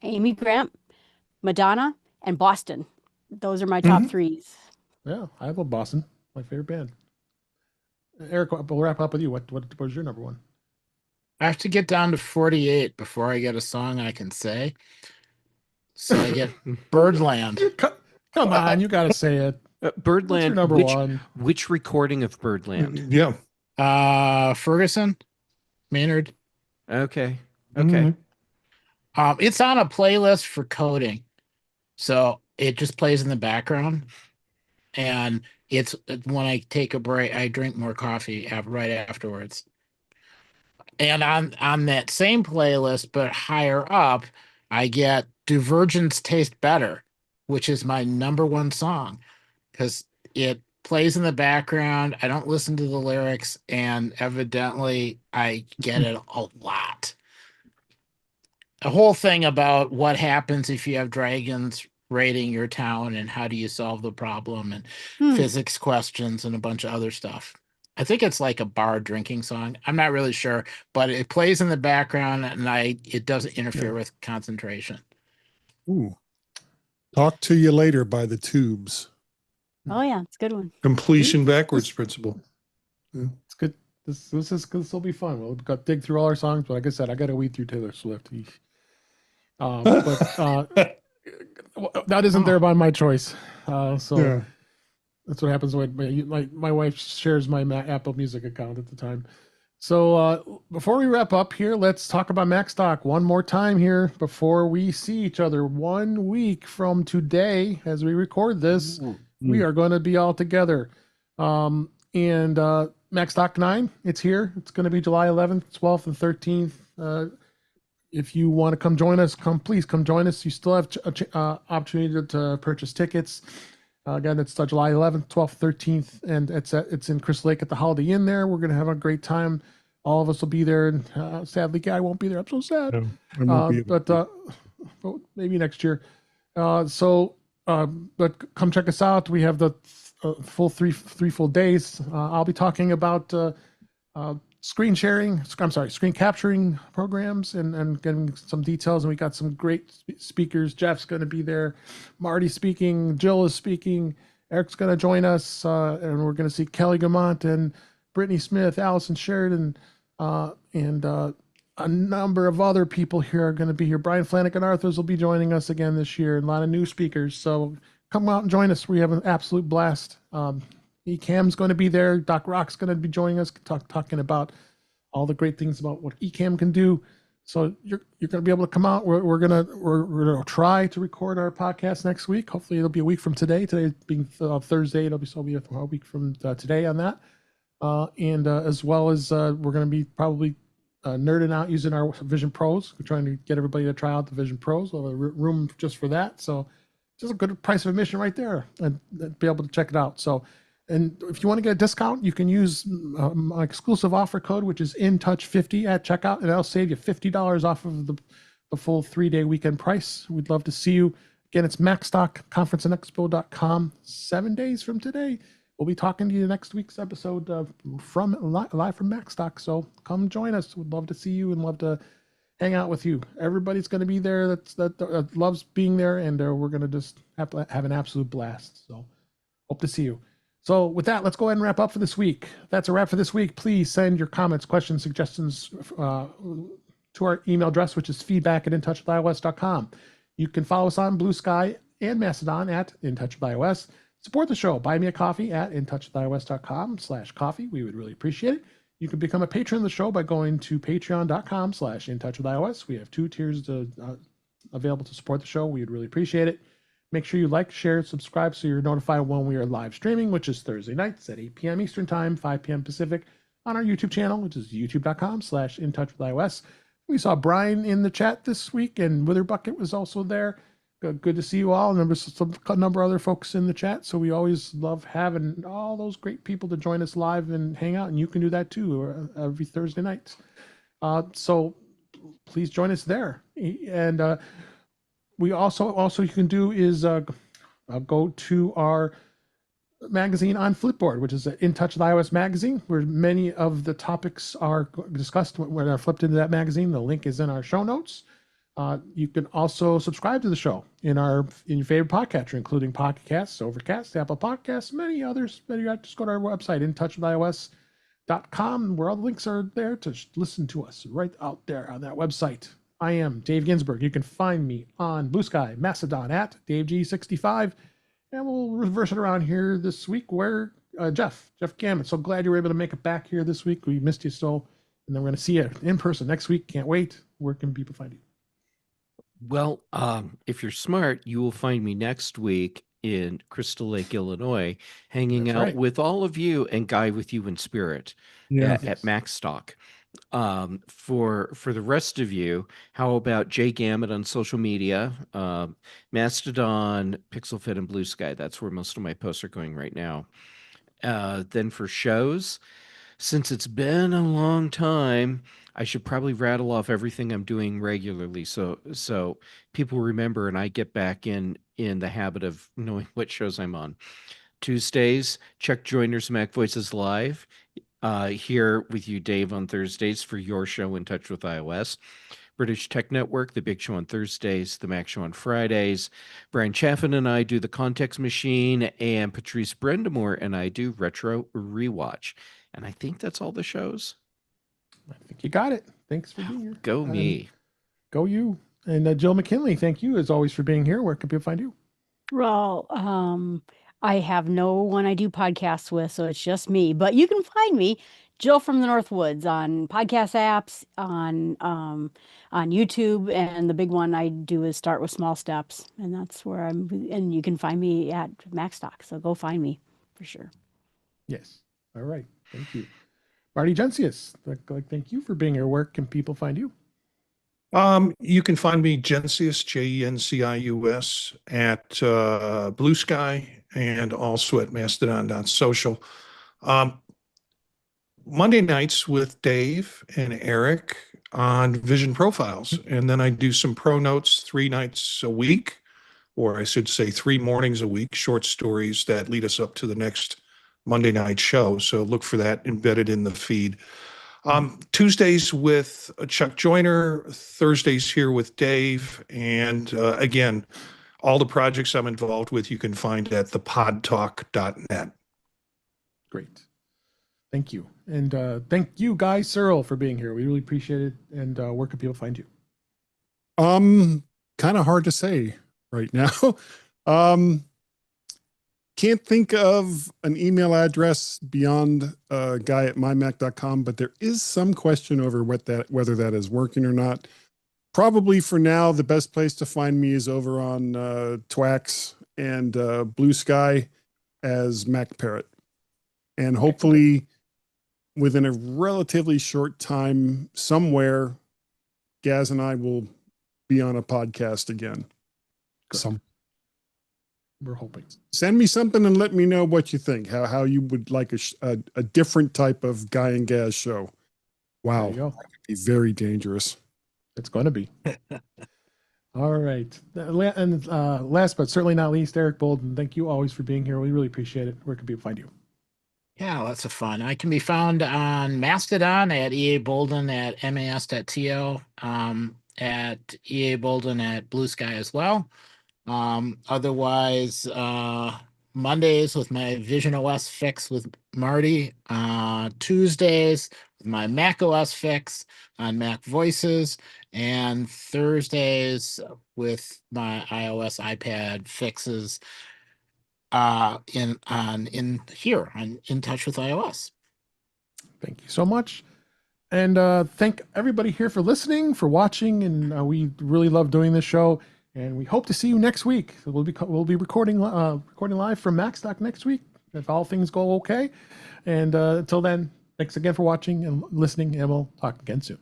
Amy Grant, Madonna, and Boston. Those are my top Mhm. threes. Yeah, I love Boston. My favorite band. Eric, we'll wrap up with you. What was your number one? I have to get down to 48 before I get a song I can say. So I get Birdland. Come on, you got to say it. Birdland. What's your number one? Which recording of Birdland? Yeah. Ferguson, Maynard. Okay. Mhm. It's on a playlist for coding, so it just plays in the background. And it's when I take a break, I drink more coffee right afterwards. And on that same playlist, but higher up, I get "Do Virgins Taste Better," which is my number one song because it plays in the background. I don't listen to the lyrics, and evidently I get it a lot. A whole thing about what happens if you have dragons raiding your town and how do you solve the problem and physics questions and a bunch of other stuff. I think it's like a bar drinking song. I'm not really sure, but it plays in the background and it doesn't interfere with concentration. Ooh. Talk to You Later by the Tubes. Oh yeah, it's a good one. Completion backwards principle. It's good. This will be fun. We'll dig through all our songs, but like I said, I got to weed through Taylor Swift. That isn't there by my choice. So that's what happens when my wife shares my Apple Music account at the time. So before we wrap up here, let's talk about MacStock one more time here before we see each other 1 week from today. As we record this, we are going to be all together. And MacStock 9, it's here. It's going to be July 11th, 12th, and 13th. If you want to come join us, please come join us. You still have opportunity to purchase tickets. Again, it's July 11th, 12th, 13th, and it's in Crystal Lake at the Holiday Inn there. We're going to have a great time. All of us will be there, and sadly, Guy won't be there. I'm so sad. No, I won't be able but maybe next year. But come check us out. We have the full three full days. I'll be talking about screen capturing programs and getting some details. And we got some great speakers. Jeff's going to be there. Marty's speaking. Jill is speaking. Eric's going to join us. And we're going to see Kelly Gamont and Brittany Smith, Allison Sheridan, and a number of other people here are going to be here. Brian Flanagan Arthurs will be joining us again this year, and a lot of new speakers. So come out and join us. We have an absolute blast. Ecamm's going to be there. Doc Rock's going to be joining us, talking about all the great things about what Ecamm can do. So you're going to be able to come out. We're gonna try to record our podcast next week. Hopefully it'll be a week from today. Today being Thursday, it'll be a week from today on that. And as well as we're going to be probably nerding out using our Vision Pros. We're trying to get everybody to try out the Vision Pros. We'll have a room just for that. So just a good price of admission right there, and be able to check it out. So, and if you want to get a discount, you can use my exclusive offer code, which is InTouch50 at checkout, and that'll save you $50 off of the full 3-day weekend price. We'd love to see you. Again, it's MacStockConferenceandExpo.com. 7 days from today, we'll be talking to you next week's episode live from Macstock. So come join us. We'd love to see you and love to hang out with you. Everybody's going to be there that loves being there, and we're going to just have to have an absolute blast. So hope to see you. So with that, let's go ahead and wrap up for this week. That's a wrap for this week. Please send your comments, questions, suggestions to our email address, which is feedback@intouchwithios.com. You can follow us on Blue Sky and Mastodon at InTouchWithIOS. Support the show. Buy me a coffee at intouchwithios.com/coffee. We would really appreciate it. You can become a patron of the show by going to patreon.com/intouchwithios. We have 2 tiers available to support the show. We would really appreciate it. Make sure you like, share, subscribe so you're notified when we are live streaming, which is Thursday nights at 8 p.m. Eastern Time, 5 p.m. Pacific, on our YouTube channel, which is youtube.com/intouchwithios. We saw Brian in the chat this week, and Witherbucket was also there. Good to see you all. And there's a number of other folks in the chat. So we always love having all those great people to join us live and hang out. And you can do that too every Thursday night. So please join us there. And we also you can do is go to our magazine on Flipboard, which is In Touch with iOS magazine, where many of the topics are discussed when they're flipped into that magazine. The link is in our show notes. You can also subscribe to the show in your favorite podcatcher, including Pocket Casts, Overcast, Apple Podcasts, many others. Just go to our website, intouchwithios.com, where all the links are there to listen to us right out there on that website. I am Dave Ginsburg. You can find me on Blue Sky, Mastodon at DaveG65. And we'll reverse it around here this week where Jeff Gammon. So glad you were able to make it back here this week. We missed you so. And then we're going to see you in person next week. Can't wait. Where can people find you? Well, if you're smart, you will find me next week in Crystal Lake, Illinois, hanging That's out right. with all of you and Guy with you in spirit at Macstock. For the rest of you, how about Jay Gammett on social media, Mastodon, PixelFit, and Blue Sky? That's where most of my posts are going right now. Then for shows, since it's been a long time, I should probably rattle off everything I'm doing regularly, so people remember and I get back in the habit of knowing what shows I'm on. Tuesdays, Chuck Joiner's Mac Voices Live. Here with you, Dave, on Thursdays for your show In Touch with iOS. British Tech Network, The Big Show on Thursdays, The Mac Show on Fridays. Brian Chaffin and I do The Context Machine, and Patrice Brendamore and I do Retro Rewatch. And I think that's all the shows. I think you got it. Thanks for being here. Go me. Go you. And Jill McKinley, thank you as always for being here. Where can people find you? Well, I have no one I do podcasts with, so it's just me. But you can find me, Jill from the North Woods, on podcast apps, on YouTube, and the big one I do is Start with Small Steps, and that's where I'm. And you can find me at Macstock, so go find me for sure. Yes. All right. Thank you. Marty Gensius, thank you for being here. Where can people find you? You can find me Gensius, Jencius, at Blue Sky and also at mastodon.social. Monday nights with Dave and Eric on Vision Profiles. And then I do some pro notes 3 nights a week, or I should say 3 mornings a week, short stories that lead us up to the next Monday night show. So look for that embedded in the feed. Tuesdays with Chuck Joiner, Thursdays here with Dave. And again, all the projects I'm involved with, you can find at thepodtalk.net. Great. Thank you. And thank you, Guy Searle, for being here. We really appreciate it. And where can people find you? Kind of hard to say right now. can't think of an email address beyond guy@mymac.com, but there is some question over whether that is working or not. Probably for now, the best place to find me is over on Twax and Blue Sky as Mac Parrot. And hopefully within a relatively short time somewhere, Gaz and I will be on a podcast again. We're hoping. Send me something and let me know what you think. How you would like a different type of Guy and Gaz show. Wow, There you go. that could be very dangerous. It's going to be. All right. And last but certainly not least, Eric Bolden, thank you always for being here. We really appreciate it. Where can people find you? Yeah, lots of fun. I can be found on Mastodon at EA Bolden at mas.to, at EA Bolden at Blue Sky as well. Otherwise, Mondays with my Vision OS fix with Marty, Tuesdays with my Mac OS fix on Mac Voices, and Thursdays with my iOS iPad fixes in here on In Touch with iOS. Thank you so much. And thank everybody here for listening, for watching, and we really love doing this show. And we hope to see you next week. We'll be recording live from Macstock next week if all things go okay. And until then, thanks again for watching and listening, and we'll talk again soon.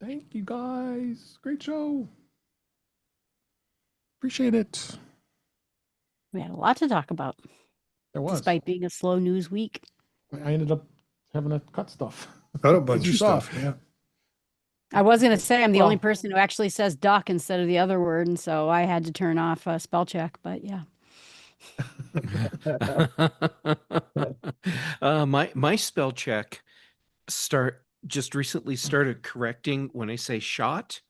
Thank you guys. Great show. Appreciate it. We had a lot to talk about, There was. despite being a slow news week. I ended up having to cut stuff. Got a bunch You of saw. stuff. Yeah. I was going to say I'm the only Well- person who actually says duck instead of the other word, and so I had to turn off spell check. But yeah, my spell check just recently started correcting when I say shot,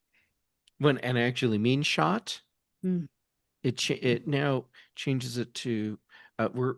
and I actually mean shot. Hmm. It now changes it to we're